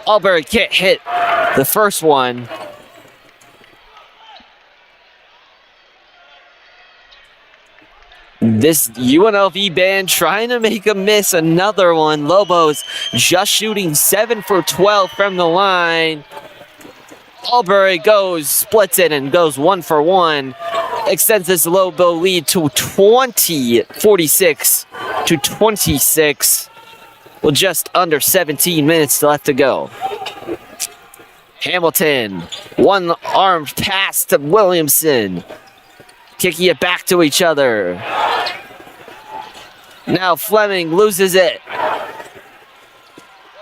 Albury can't hit the first one. This UNLV band trying to make a miss another one. Lobos just shooting 7 for 12 from the line. Albury splits it and goes 1 for 1. Extends this Lobo lead to 46 to 26. With just under 17 minutes left to go. Hamilton, one-armed pass to Williamson. Kicking it back to each other. Now Fleming loses it.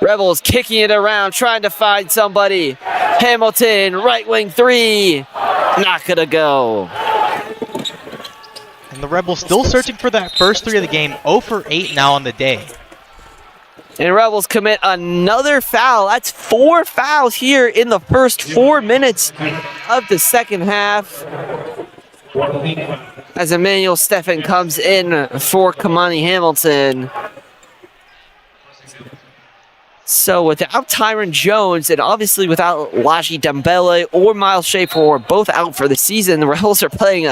Rebels kicking it around, trying to find somebody. Hamilton, right wing 3. Not gonna go. And the Rebels still searching for that first 3 of the game. 0 for 8 now on the day. And Rebels commit another foul. That's 4 fouls here in the first 4 minutes of the second half. As Emmanuel Steffen comes in for Kamani Hamilton. So without Tyron Jones and obviously without Laji Dembele or Miles Schaefer, both out for the season, the Rebels are playing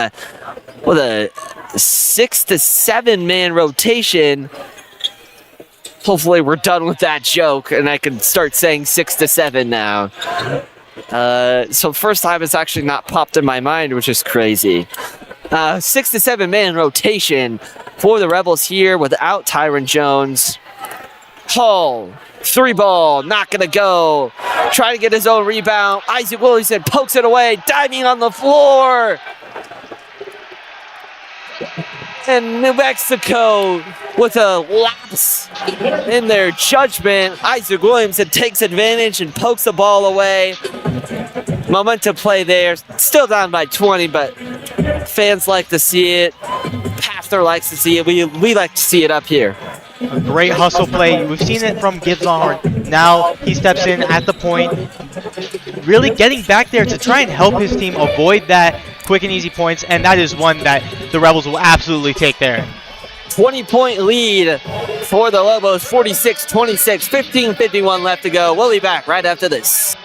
with a 6 to 7 man rotation. Hopefully we're done with that joke and I can start saying 6 to 7 now. So first time it's actually not popped in my mind, which is crazy. 6 to 7 man rotation for the Rebels here without Tyron Jones. Hall, 3 ball, not gonna go. Trying to get his own rebound. Isaac Williamson pokes it away, diving on the floor. And New Mexico with a lapse in their judgment. Isaac Williamson takes advantage and pokes the ball away. Momentum play there. Still down by 20, but fans like to see it. Pafter likes to see it. We like to see it up here. Great hustle play. We've seen it from Gibbs Onhorn. Now he steps in at the point, really getting back there to try and help his team avoid that quick and easy points, and that is one that the Rebels will absolutely take there. 20-point lead for the Lobos, 46-26, 15:51 left to go. We'll be back right after this.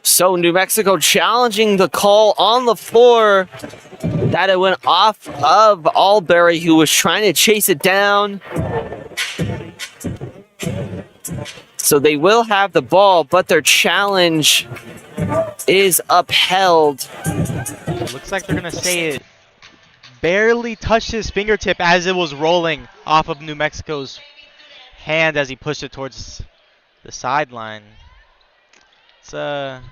So New Mexico challenging the call on the floor that it went off of Albury, who was trying to chase it down. So they will have the ball, but their challenge is upheld. It looks like they're going to say it barely touched his fingertip as it was rolling off of New Mexico's hand as he pushed it towards the sideline. It's a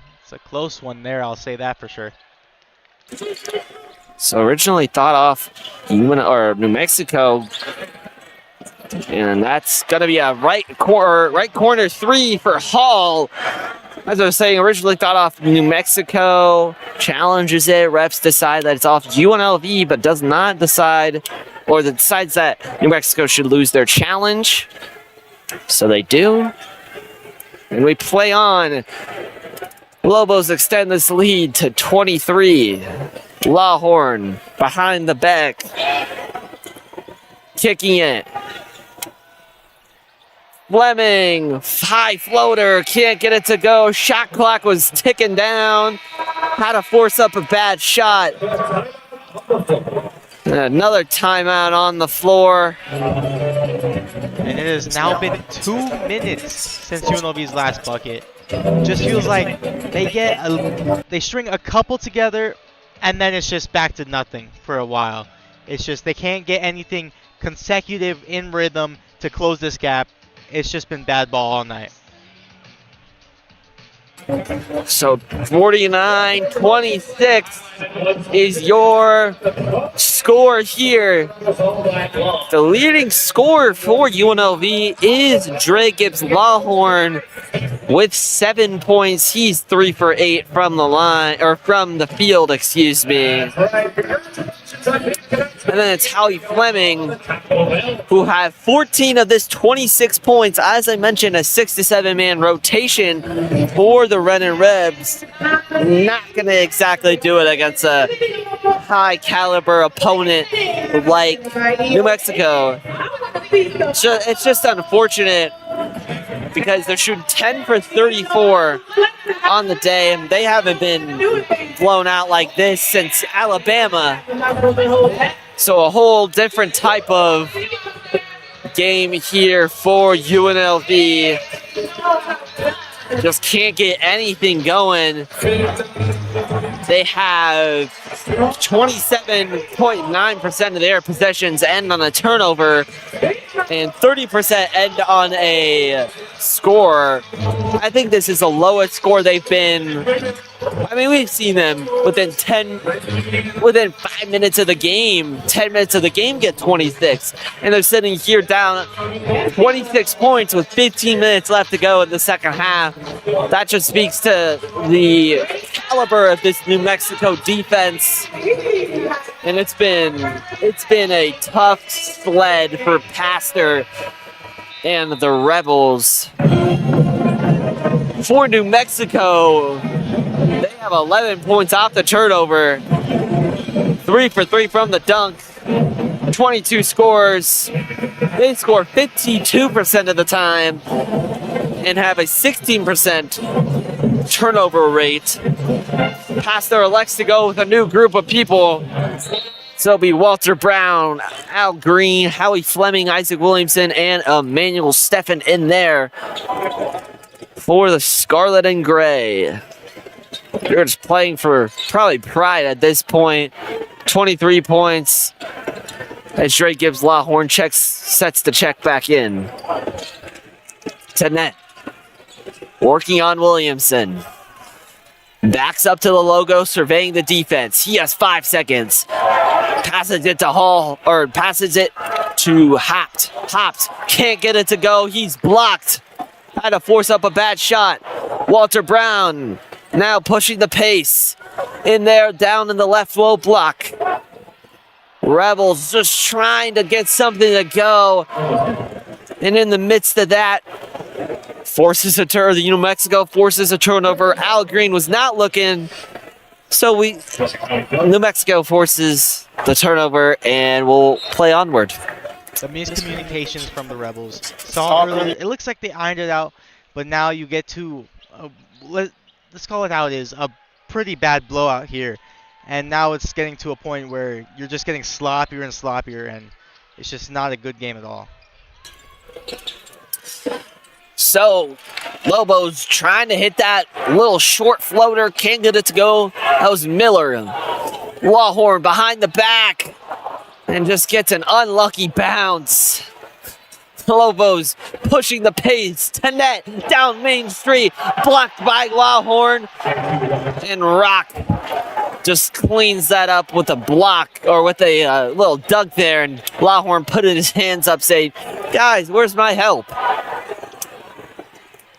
close one there, I'll say that for sure. So originally thought off New Mexico, and that's gonna be a right corner three for Hall. As I was saying, originally thought off New Mexico, challenges it, refs decide that it's off UNLV, but does not decide, or decides that New Mexico should lose their challenge. So they do. And we play on. Lobos extend this lead to 23. Lawhorn behind the back. Kicking it. Fleming, high floater, can't get it to go. Shot clock was ticking down. Had to force up a bad shot. Another timeout on the floor. And it has now been 2 minutes since UNLV's last bucket. Just feels like they string a couple together and then it's just back to nothing for a while. It's just they can't get anything consecutive in rhythm to close this gap. It's just been bad ball all night. So 49-26 is your score here. The leading scorer for UNLV is Dre Gibbs Lawhorn with 7 points. He's 3 for 8 from the line, or from the field, excuse me. And then it's Howie Fleming, who had 14 of this 26 points. As I mentioned, a 6 to 7 man rotation for the Runnin Rebs. Not going to exactly do it against a high caliber opponent like New Mexico. It's just unfortunate because they're shooting 10 for 34 on the day, and they haven't been blown out like this since Alabama. So a whole different type of game here for UNLV. Just can't get anything going. They have 27.9% of their possessions end on a turnover and 30% end on a score. I think this is the lowest score they've been. I mean, we've seen them within 5 minutes of the game, 10 minutes of the game get 26. And they're sitting here down 26 points with 15 minutes left to go in the second half. That just speaks to the caliber of this New Mexico defense. And it's been a tough sled for Pastor and the Rebels. For New Mexico, they have 11 points off the turnover, 3 for 3 from the dunk, 22 scores. They score 52% of the time and have a 16% turnover rate. Pastor elects to go with a new group of people. So it'll be Walter Brown, Al Green, Howie Fleming, Isaac Williamson, and Emmanuel Steffen in there for the Scarlet and Gray. They're just playing for probably pride at this point. 23 points. As Dre Gibbs Lawhorn sets the check back in. To net. Working on Williamson. Backs up to the logo, surveying the defense. He has 5 seconds. Passes it to Hall, or passes it to Hopt. Hopt can't get it to go. He's blocked. Had to force up a bad shot. Walter Brown now pushing the pace. In there, down in the left low block. Rebels just trying to get something to go. And in the midst of that, the New Mexico forces a turnover. Al Green was not looking. So New Mexico forces the turnover and we'll play onward. The miscommunications from the Rebels. Saw earlier, it looks like they ironed it out but now you get to let's call it how it is, a pretty bad blowout here, and now it's getting to a point where you're just getting sloppier and sloppier, and it's just not a good game at all. So, Lobos trying to hit that little short floater, can't get it to go. That was Miller. Lawhorn behind the back and just gets an unlucky bounce. Lobos pushing the pace to net down Main Street, blocked by Lawhorn, and Rock just cleans that up with a block or with a little dunk there, and Lawhorn put his hands up saying, guys, where's my help?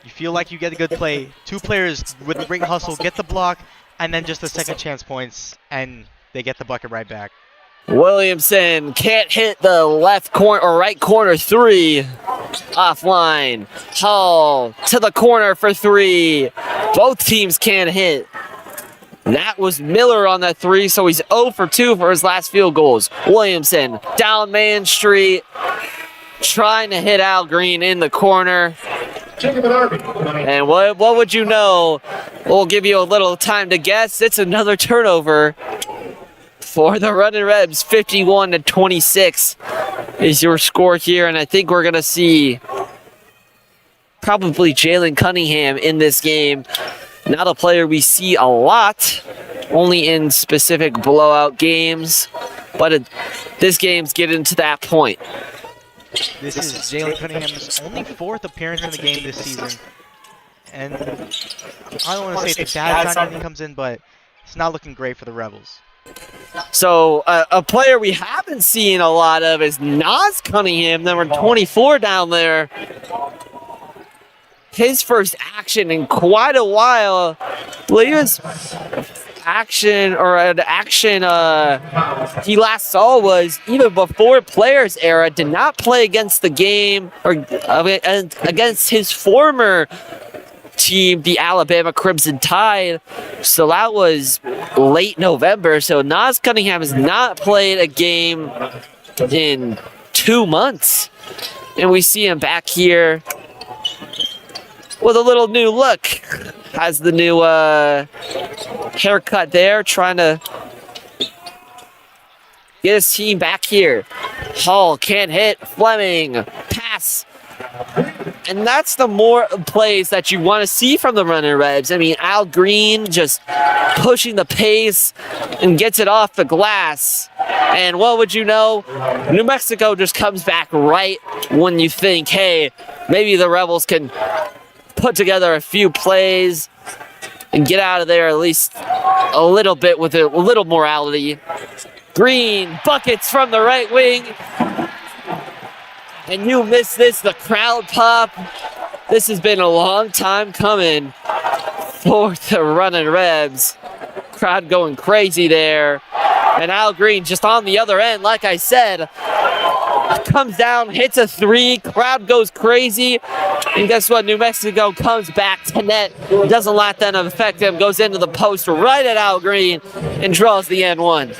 You feel like you get a good play. Two players with great hustle get the block, and then just the second chance points, and they get the bucket right back. Williamson can't hit the left corner or right corner three. Offline. Hall to the corner for three. Both teams can't hit. That was Miller on that three, so he's 0 for 2 for his last field goals. Williamson down Main Street, trying to hit Al Green in the corner. And what would you know? We'll give you a little time to guess. It's another turnover for the Runnin' Rebs. 51-26 is your score here, and I think we're going to see probably Jalen Cunningham in this game. Not a player we see a lot, only in specific blowout games, but this game's getting to that point. This is Jalen Cunningham's only 4th appearance in the game this season. And I don't want to say it's a bad sign when he comes in, but it's not looking great for the Rebels. So a player we haven't seen a lot of is Nas Cunningham, number 24 down there. His first action in quite a while. I believe his action he last saw was even before Players Era. Did not play against the game or against his former team, the Alabama Crimson Tide. So that was late November. So Nas Cunningham has not played a game in 2 months. And we see him back here with a little new look. Has the new haircut there, trying to get his team back here. Hall can't hit. Fleming, pass. And that's the more plays that you want to see from the Runnin' Rebs. I mean, Al Green just pushing the pace and gets it off the glass. And what would you know? New Mexico just comes back right when you think, hey, maybe the Rebels can put together a few plays and get out of there at least a little bit with a little morality. Green, buckets from the right wing. And you miss this, the crowd pop. This has been a long time coming for the Runnin' Rebs. Crowd going crazy there. And Al Green just on the other end, like I said, comes down, hits a three, crowd goes crazy. And guess what? New Mexico comes back to net, doesn't let that affect him, goes into the post right at Al Green and draws the end one.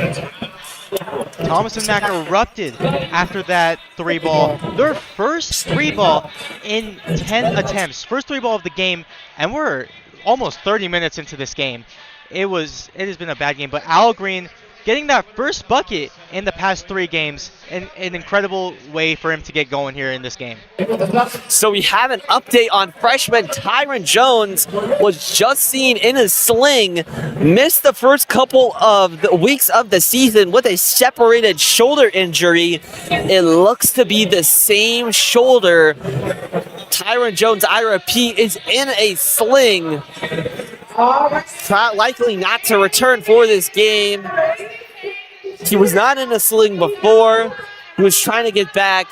Thomas and Mack erupted after that 3-ball. Their first 3-ball in 10 attempts. First 3-ball of the game, and we're almost 30 minutes into this game. It has been a bad game, but Al Green getting that first bucket in the past 3 games, an incredible way for him to get going here in this game. So we have an update on freshman Tyron Jones. Was just seen in his sling, missed the first couple of the weeks of the season with a separated shoulder injury. It looks to be the same shoulder. Tyron Jones, I repeat, is in a sling. Likely not to return for this game. He was not in a sling before. He was trying to get back.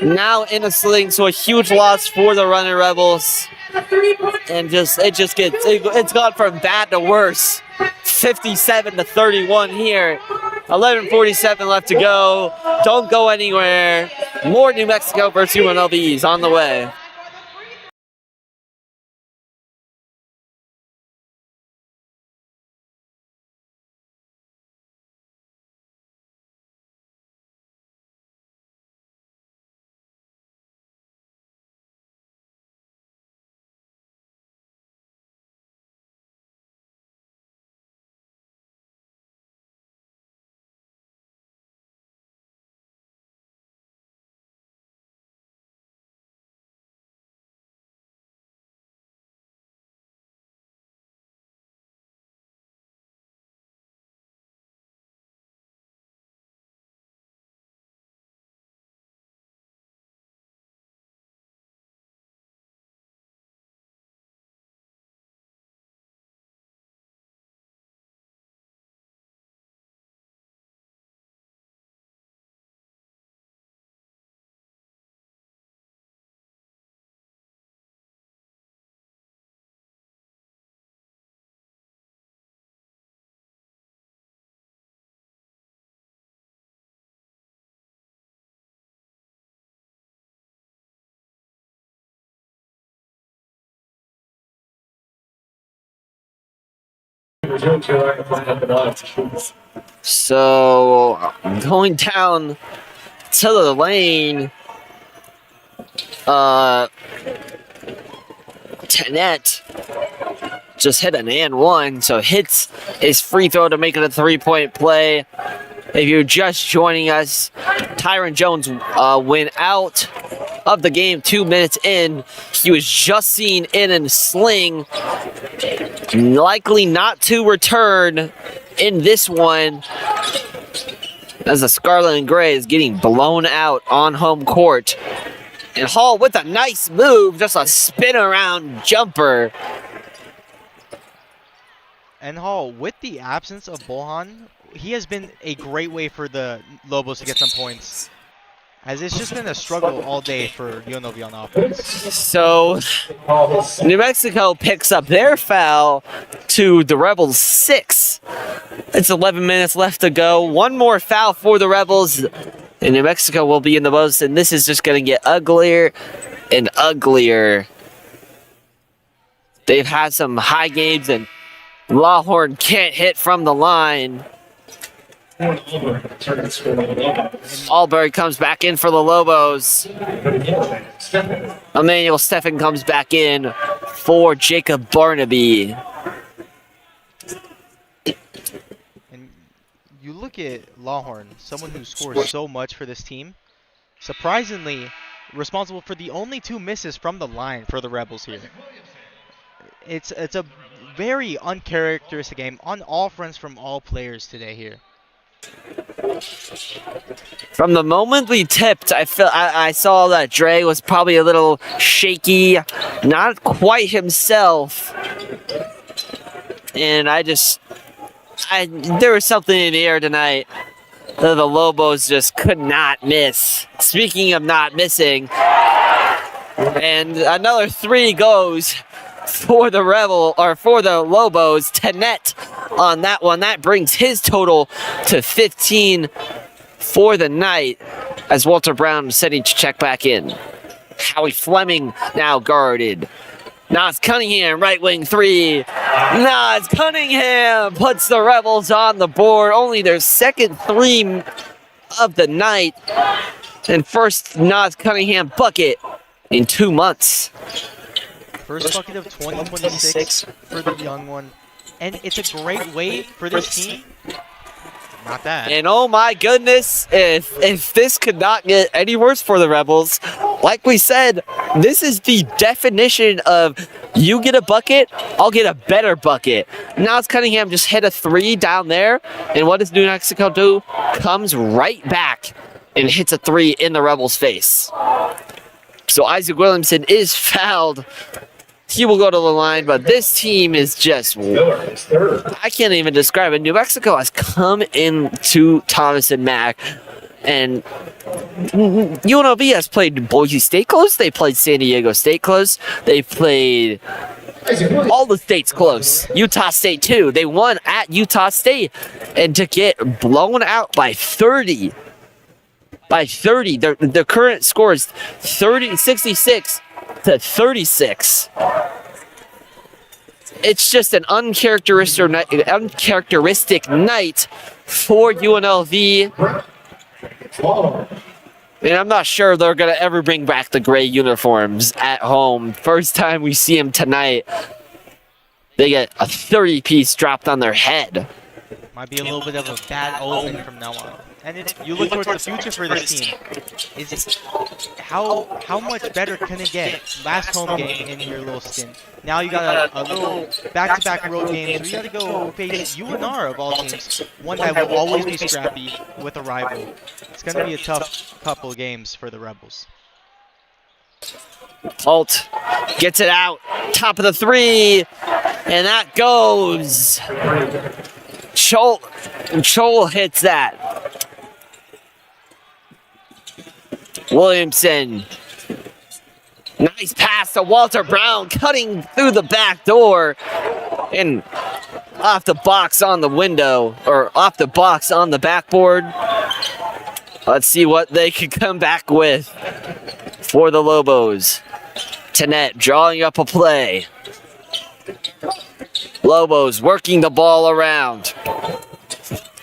Now in a sling, so a huge loss for the Runnin' Rebels. And it's gone from bad to worse. 57-31 here. 11:47 left to go. Don't go anywhere. More New Mexico versus Unlvs on the way. So going down to the lane, Tenet just hit an and one, so hits his free throw to make it a 3-point play. If you're just joining us, Tyron Jones went out of the game 2 minutes in. He was just seen in a sling, likely not to return in this one, as the Scarlet and Gray is getting blown out on home court. And Hall with a nice move, just a spin around jumper. And Hall, with the absence of Bohan, he has been a great way for the Lobos to get some points, as it's just been a struggle all day for UNLV on offense. So New Mexico picks up their foul to the Rebels 6. It's 11 minutes left to go. One more foul for the Rebels, and New Mexico will be in the most, and this is just going to get uglier and uglier. They've had some high games, and Lawhorn can't hit from the line. Albury comes back in for the Lobos. Emmanuel Steffen comes back in for Jacob Barnaby. And you look at Lawhorn, someone who scores so much for this team, surprisingly responsible for the only 2 misses from the line for the Rebels here. It's a very uncharacteristic game on all fronts from all players today here. From the moment we tipped, I saw that Dre was probably a little shaky, not quite himself, and there was something in the air tonight that the Lobos just could not miss. Speaking of not missing, and another 3 goes for the Lobos. Tenet on that one. That brings his total to 15 for the night, as Walter Brown is setting to check back in. Howie Fleming now guarded. Nas Cunningham, right wing 3. Nas Cunningham puts the Rebels on the board. Only their second 3 of the night, and first Nas Cunningham bucket in 2 months. First bucket of 2026 for the young one. And it's a great way for this team. Not that. And oh my goodness, if this could not get any worse for the Rebels, like we said, this is the definition of you get a bucket, I'll get a better bucket. Now it's Cunningham just hit a 3 down there, and what does New Mexico do? Comes right back and hits a 3 in the Rebels' face. So Isaac Williamson is fouled. He will go to the line, but this team is just, I can't even describe it. New Mexico has come into Thomas and Mack, and UNLV has played Boise State close. They played San Diego State close. They played all the states close. Utah State too. They won at Utah State, and to get blown out by 30. The current score is 66 to 36. It's just an uncharacteristic night for UNLV. And I'm not sure they're going to ever bring back the gray uniforms at home. First time we see them tonight, they get a 30-piece dropped on their head. Might be a little bit of a bad omen from now on. And you look towards the future for this team. Is how much better can it get? Last home game in your little stint. Now you got a little back-to-back road game, so you got to go face UNR of all teams. One that will always be scrappy with a rival. It's going to be a tough couple games for the Rebels. Holt gets it out, top of the 3, and that goes. Chol hits that. Williamson. Nice pass to Walter Brown, cutting through the back door and off the box on the window, or off the box on the backboard. Let's see what they can come back with for the Lobos. Tenet drawing up a play. Lobos working the ball around.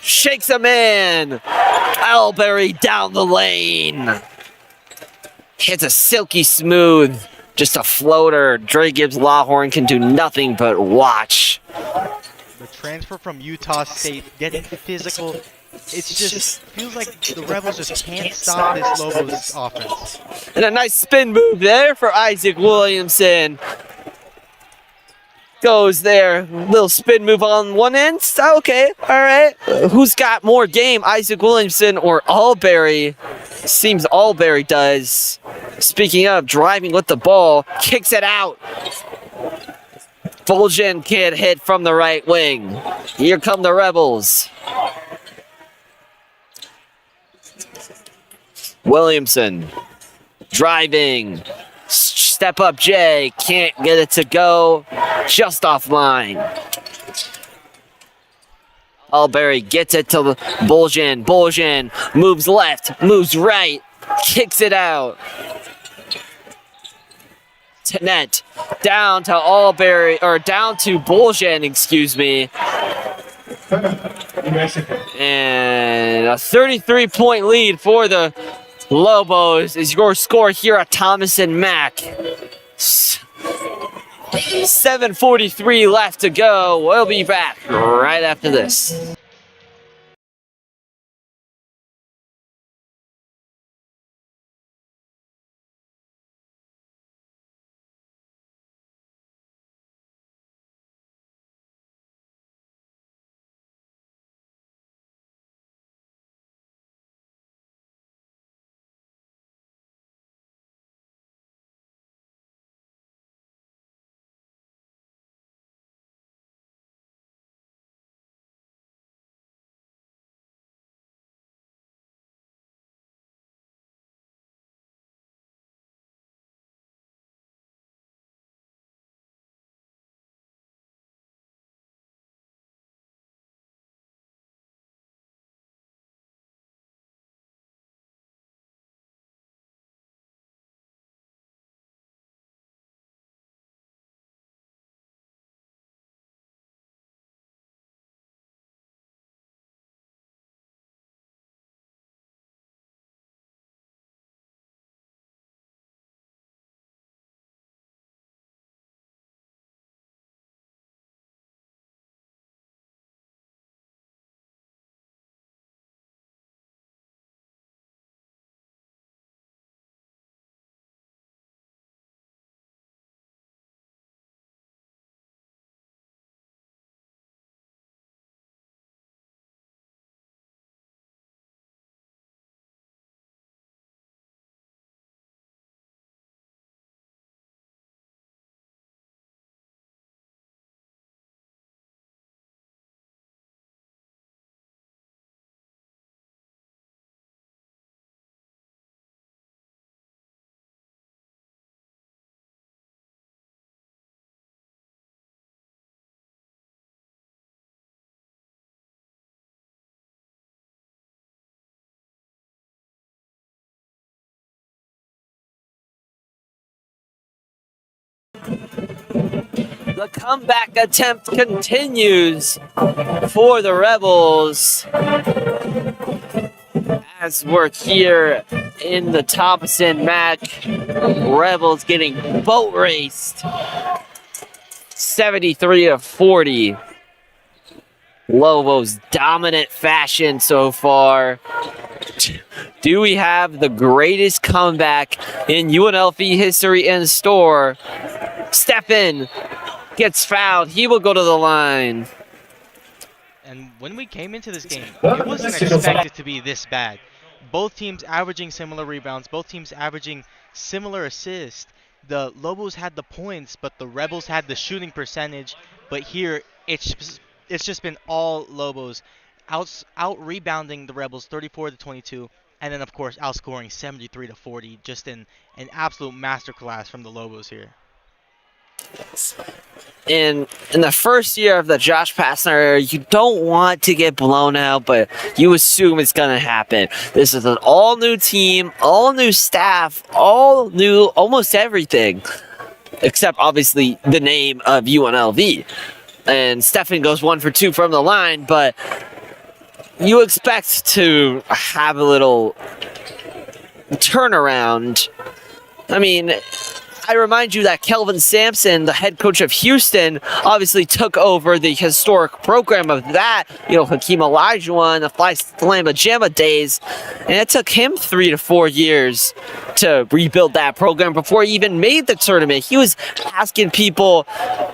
Shakes him in. Alberry down the lane. Hits a silky smooth. Just a floater. Dre Gibbs Lawhorn can do nothing but watch. The transfer from Utah State, getting physical. It's just feels like the Rebels just can't stop this Lobos offense. And a nice spin move there for Isaac Williamson. Goes there, little spin move on one end. Okay, all right. Who's got more game, Isaac Williamson or Alberry? Seems Alberry does. Speaking of driving with the ball, kicks it out. Fulgen can't hit from the right wing. Here come the Rebels. Williamson driving. Step up Jay, can't get it to go, just offline. Alberry gets it to Bulgin. Bulgin moves left, moves right, kicks it out. Net down to Alberry, or down to Bulgin, excuse me. And a 33-point lead for the Lobos is your score here at Thomas and Mack. 7:43 left to go. We'll be back right after this. The comeback attempt continues for the Rebels as we're here in the Thompson match. Rebels getting boat raced 73-40. Lobos dominant fashion so far. Do we have the greatest comeback in UNLV history in store? Step in. Gets fouled. He will go to the line. And when we came into this game, it wasn't expected to be this bad. Both teams averaging similar rebounds, both teams averaging similar assists. The Lobos had the points, but the Rebels had the shooting percentage. But here, it's just been all Lobos out rebounding the Rebels 34-22, and then of course outscoring 73-40. Just an absolute masterclass from the Lobos here. In the first year of the Josh Pastner era, you don't want to get blown out, but you assume it's going to happen. This is an all-new team, all-new staff, all new almost everything, except obviously the name of UNLV. and Stefan goes 1 for 2 from the line, but you expect to have a little turnaround. I mean, I remind you that Kelvin Sampson, the head coach of Houston, obviously took over the historic program of that, Hakeem Olajuwon, the Flamba Jamma days, and it took him 3 to 4 years to rebuild that program before he even made the tournament. He was asking people,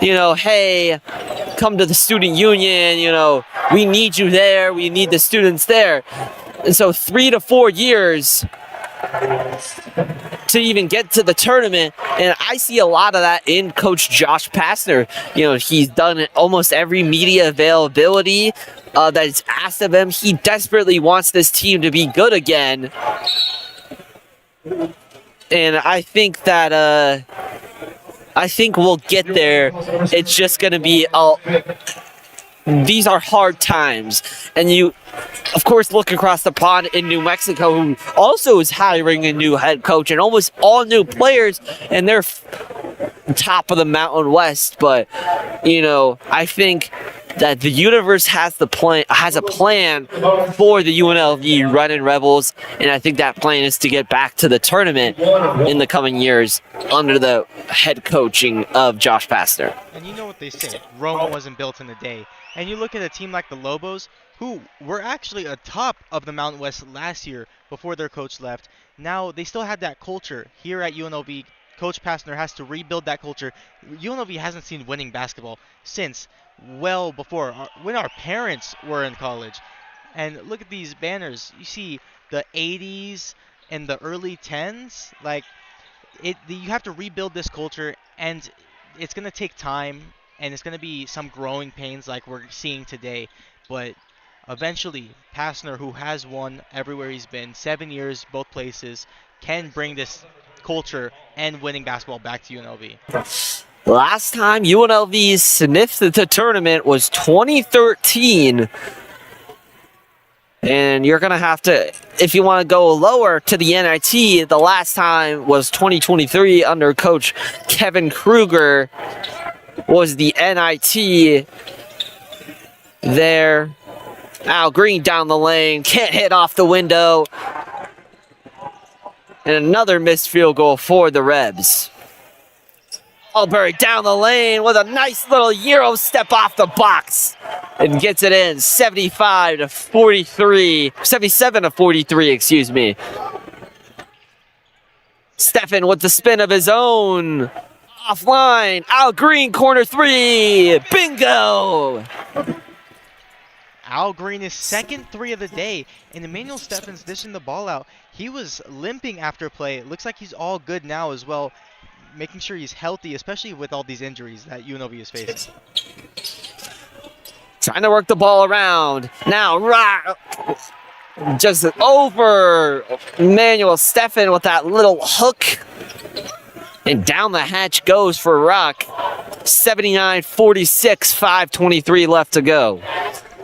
hey, come to the student union, we need you there, we need the students there. And so 3 to 4 years to even get to the tournament, and I see a lot of that in Coach Josh Pastner. He's done almost every media availability that's asked of him. He desperately wants this team to be good again, and I think that we'll get there. It's just going to be these are hard times, and you, of course, look across the pond in New Mexico, who also is hiring a new head coach and almost all new players, and they're top of the Mountain West. But I think that the universe has a plan for the UNLV Runnin Rebels, and I think that plan is to get back to the tournament in the coming years under the head coaching of Josh Pastner. And you know what they say, Rome wasn't built in a day. And you look at a team like the Lobos, who were actually atop of the Mountain West last year before their coach left. Now they still had that culture here at UNLV. Coach Pastner has to rebuild that culture. UNLV hasn't seen winning basketball since well before when our parents were in college. And look at these banners. You see the 80s and the early 10s. You have to rebuild this culture, and it's going to take time, and it's going to be some growing pains like we're seeing today. But eventually, Pastner, who has won everywhere he's been, 7 years, both places, can bring this culture and winning basketball back to UNLV. Last time UNLV sniffed the tournament was 2013. And you're going to have to, if you want to go lower to the NIT, the last time was 2023 under Coach Kevin Kruger was the NIT there. Al Green down the lane, can't hit off the window. And another missed field goal for the Rebs. Albury down the lane with a nice little Euro step off the box and gets it in 77 to 43, excuse me. Stefan with the spin of his own. Offline, Al Green, corner 3, bingo! Al Green is second 3 of the day, and Emmanuel Stefan's dishing the ball out. He was limping after play. It looks like he's all good now as well, making sure he's healthy, especially with all these injuries that UNLV is facing. Trying to work the ball around. Now, just over Emmanuel Stefan with that little hook. And down the hatch goes for Rock. 79-46, 5:23 left to go.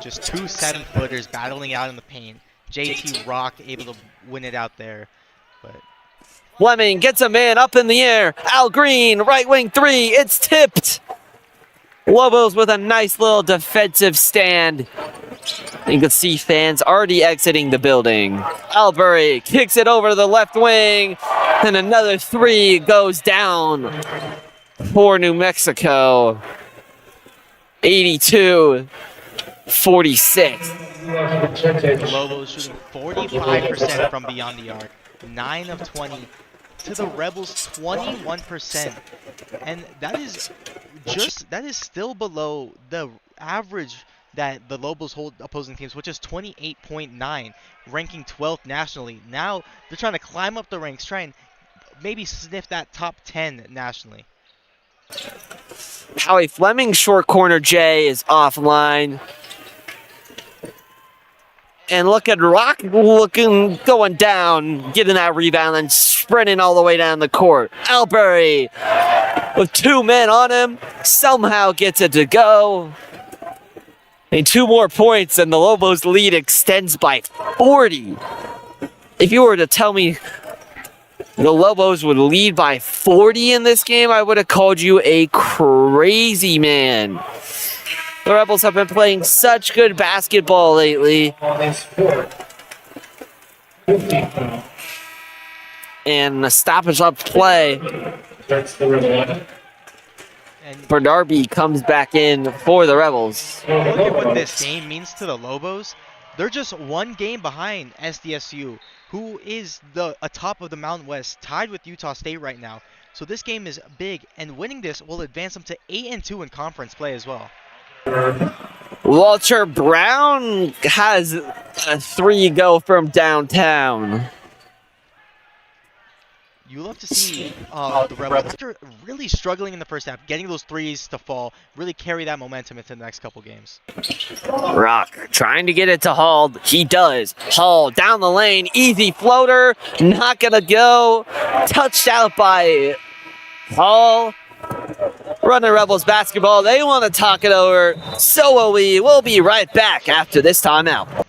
Just 2 7-footers battling out in the paint. JT Rock able to win it out there. But Fleming gets a man up in the air. Al Green, right wing 3. It's tipped. Lobos with a nice little defensive stand. You can see fans already exiting the building. Albury kicks it over to the left wing. And another 3 goes down for New Mexico. 82-46. The Lobos shooting 45% from beyond the arc. 9 of 20. To the Rebels, 21%. And that is still below the average that the Lobos hold opposing teams, which is 28.9, ranking 12th nationally. Now they're trying to climb up the ranks, try and maybe sniff that top 10 nationally. Howie Fleming, short corner J, is offline. And look at Rock going down, getting that rebound and sprinting all the way down the court. Albury with 2 men on him, somehow gets it to go. And 2 more points and the Lobos lead extends by 40. If you were to tell me the Lobos would lead by 40 in this game, I would have called you a crazy man. The Rebels have been playing such good basketball lately. And a stoppage up play. And Bernarby comes back in for the Rebels. look at what this game means to the Lobos. They're just one game behind SDSU, who is atop of the Mountain West, tied with Utah State right now. So this game is big, and winning this will advance them to 8-2 in conference play as well. Walter Brown has a 3 go from downtown. You love to see the Rebels, after really struggling in the first half, getting those threes to fall, really carry that momentum into the next couple games. Rock trying to get it to Hall. He does. Hall down the lane. Easy floater. Not going to go. Touched out by Hall. Running Rebels basketball. They want to talk it over. So will we. We'll be right back after this timeout.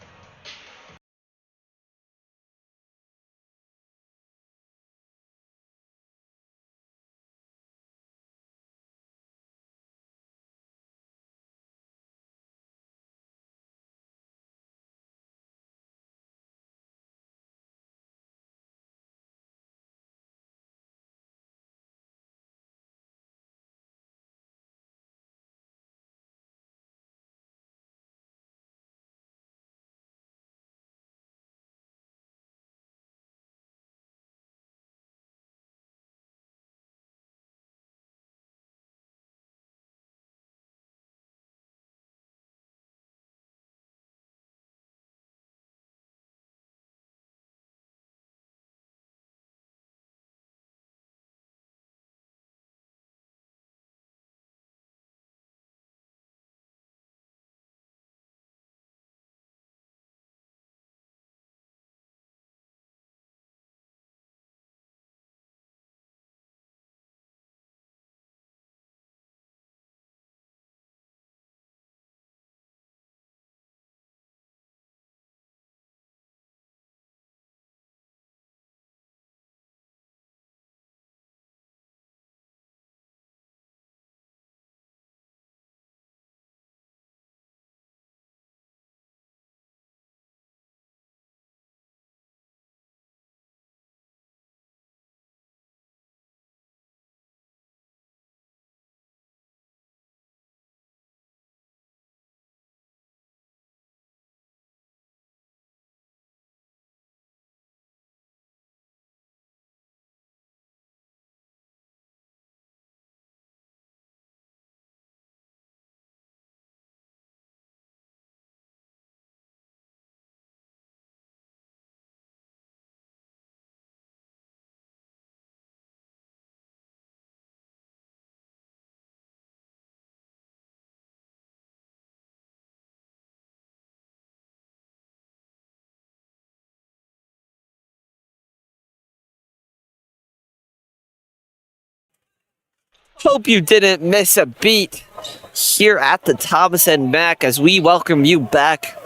Hope you didn't miss a beat here at the Thomas and Mack as we welcome you back.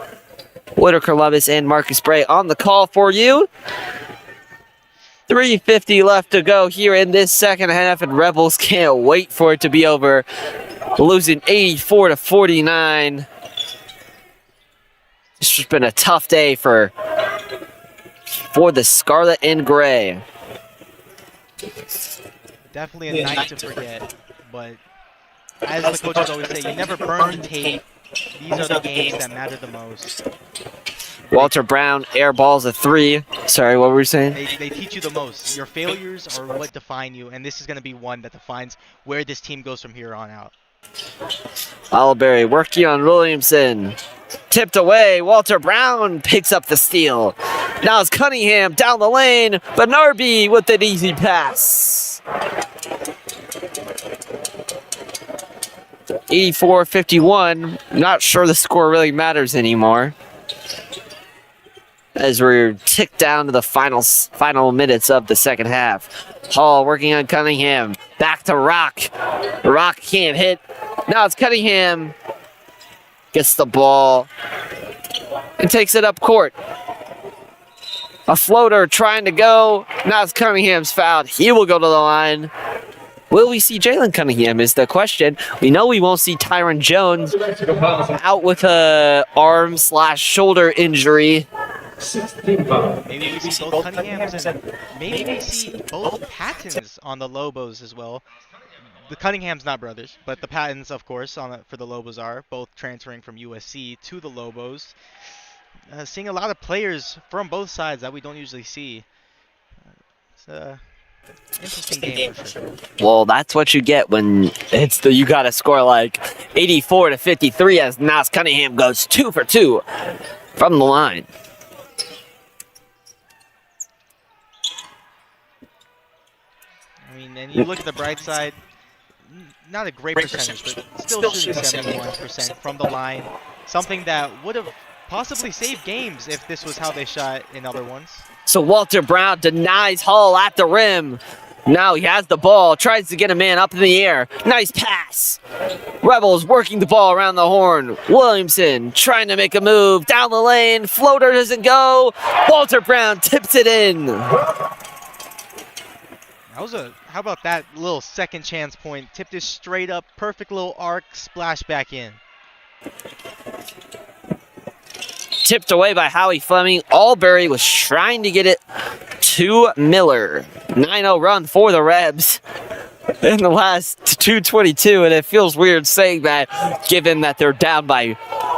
Whitaker Levis and Marcus Bray on the call for you. 3:50 left to go here in this second half, and Rebels can't wait for it to be over. Losing 84-49. It's just been a tough day for the Scarlet and Gray. Definitely a night to forget, but as the coaches always say, you never burn the tape. These are the games that matter the most. Walter Brown airballs a 3. Sorry, what were you saying? They teach you the most. Your failures are what define you, and this is going to be one that defines where this team goes from here on out. Oliberry working on Williamson. Tipped away. Walter Brown picks up the steal. Now it's Cunningham down the lane. Bernarby with an easy pass. 84-51. Not sure the score really matters anymore, as we're ticked down to the final minutes of the second half. Hall working on Cunningham. Back to Rock. Rock can't hit. Now it's Cunningham. Gets the ball and takes it up court. A floater trying to go. Now it's Cunningham's fouled. He will go to the line. Will we see Jalen Cunningham is the question. We know we won't see Tyron Jones out with a arm/shoulder injury. Maybe we see both Cunninghams and maybe we see both Pattons on the Lobos as well. The Cunninghams not brothers, but the Pattons, of course, for the Lobos are both transferring from USC to the Lobos. Seeing a lot of players from both sides that we don't usually see. It's a interesting game for sure. Well, that's what you get when you got to score like 84 to 53 as Nas Cunningham goes 2 for 2 from the line. I mean, and you look at the bright side, not a great percentage, but still shooting 71% from the line. Something that would have possibly saved games if this was how they shot in other ones. So Walter Brown denies Hall at the rim. Now he has the ball, tries to get a man up in the air. Nice pass. Rebels working the ball around the horn. Williamson trying to make a move down the lane. Floater doesn't go. Walter Brown tips it in. How about that little second chance point? Tipped it straight up, perfect little arc, splash back in. Tipped away by Howie Fleming. Albury was trying to get it to Miller. 9-0 run for the Rebs in the last 2:22, and it feels weird saying that given that they're down by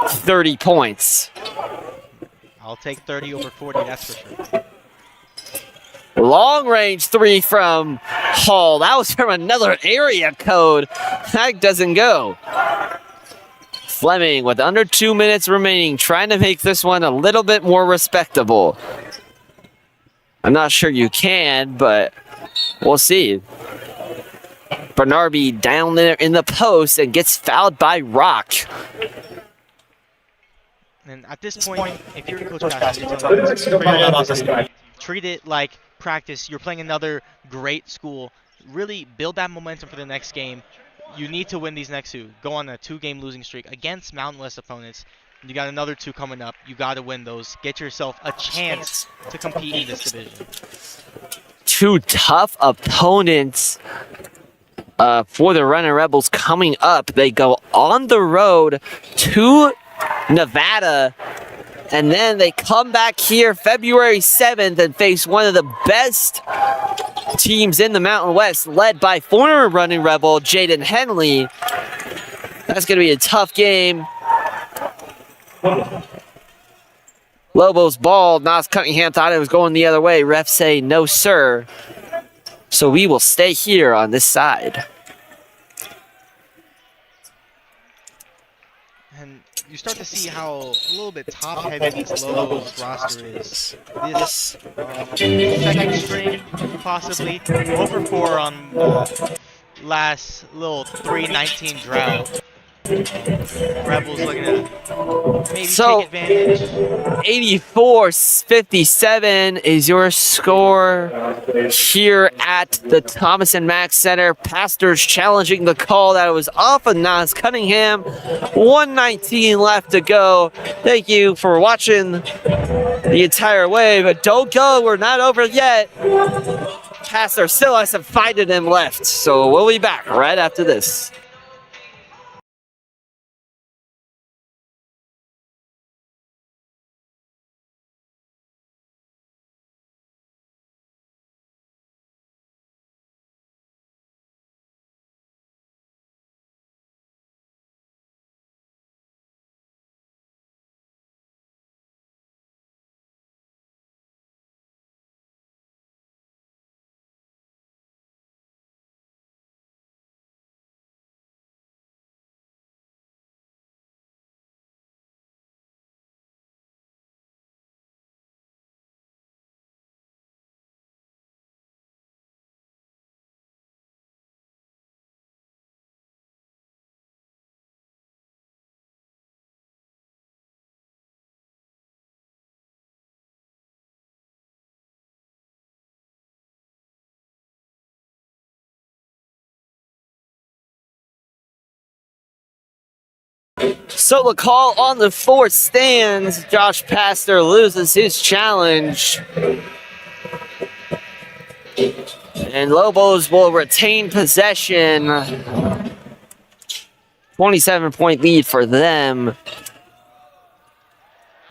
30 points. I'll take 30 over 40, that's for sure. Long range 3 from Hall. That was from another area code. That doesn't go. Fleming with under 2 minutes remaining, trying to make this one a little bit more respectable. I'm not sure you can, but we'll see. Bernarby down there in the post and gets fouled by Rock. And at this point, if you're Coach Pass, you're telling us, treat it like practice. You're playing another great school. Really build that momentum for the next game. You need to win these next 2. Go on a 2-game losing streak against Mountain West opponents. You got another 2 coming up. You got to win those. Get yourself a chance to compete in this division. 2 tough opponents for the Runnin Rebels coming up. They go on the road to Nevada, and then they come back here February 7th and face one of the best teams in the Mountain West, led by former Runnin Rebel Jaden Henley. That's going to be a tough game. Lobos ball. Nas Cunningham thought it was going the other way. Refs say no, sir. So we will stay here on this side. And you start to see how a little bit top-heavy this Lobos roster is. This second string, possibly, over 4 on the last little 3-19 drought. Rebels looking to maybe take advantage. 84-57 is your score here at the Thomas and Mack Center. Pastors challenging the call that was off of Nas Cunningham. 1:19 left to go. Thank you for watching the entire way, but don't go. We're not over yet. Pastor still has some fight in him left, so we'll be back right after this. So the call on the 4th stands. Josh Pastor loses his challenge. And Lobos will retain possession. 27-point lead for them.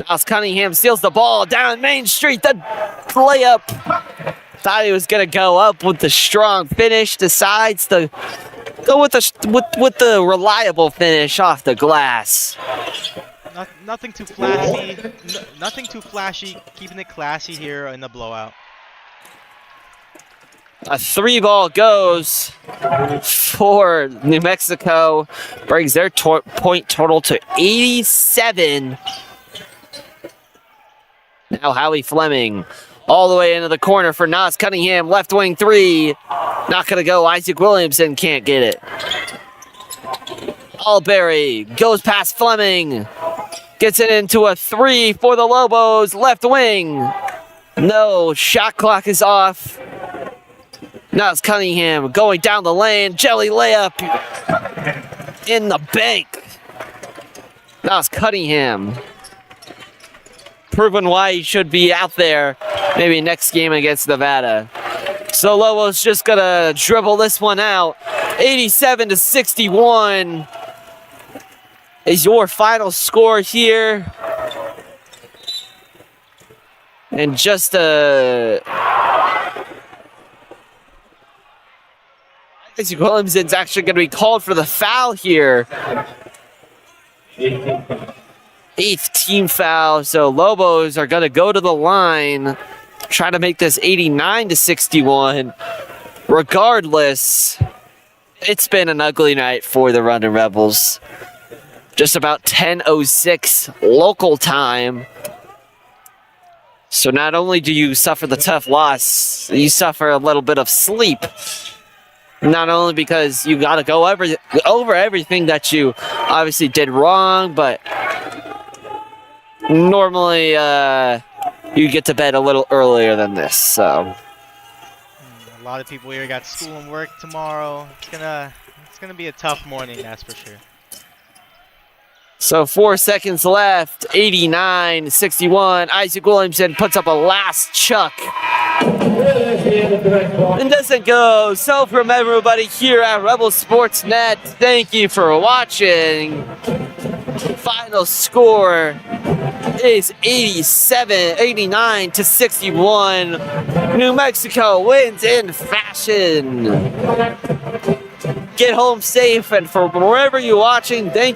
Now Cunningham steals the ball down Main Street. The layup. Thought he was going to go up with the strong finish. Decides to go with the reliable finish off the glass. Nothing too flashy. Nothing too flashy. Keeping it classy here in the blowout. A 3-ball goes for New Mexico. Brings their point total to 87. Now Howie Fleming all the way into the corner for Nas Cunningham. Left wing 3. Not going to go. Isaac Williamson can't get it. Alberry goes past Fleming. Gets it into a 3 for the Lobos. Left wing. No. Shot clock is off. Now it's Cunningham going down the lane. Jelly layup in the bank. Now it's Cunningham. Proving why he should be out there maybe next game against Nevada. So Lobos just gonna dribble this one out. 87-61 is your final score here. And just Isaac Williamson's actually going to be called for the foul here. 8th team foul, so Lobos are going to go to the line, try to make this 89-61. Regardless, it's been an ugly night for the Runnin Rebels. Just about 10:06 local time. So not only do you suffer the tough loss, you suffer a little bit of sleep. Not only because you got to go over everything that you obviously did wrong, but normally you get to bed a little earlier than this. So a lot of people here got school and work tomorrow. It's gonna be a tough morning, that's for sure. So 4 seconds left. 89-61. Isaac Williamson puts up a last chuck. And doesn't go. So from everybody here at Rebel Sports Net, thank you for watching. Final score is 89-61. New Mexico wins in fashion. Get home safe, and for wherever you're watching, thank you.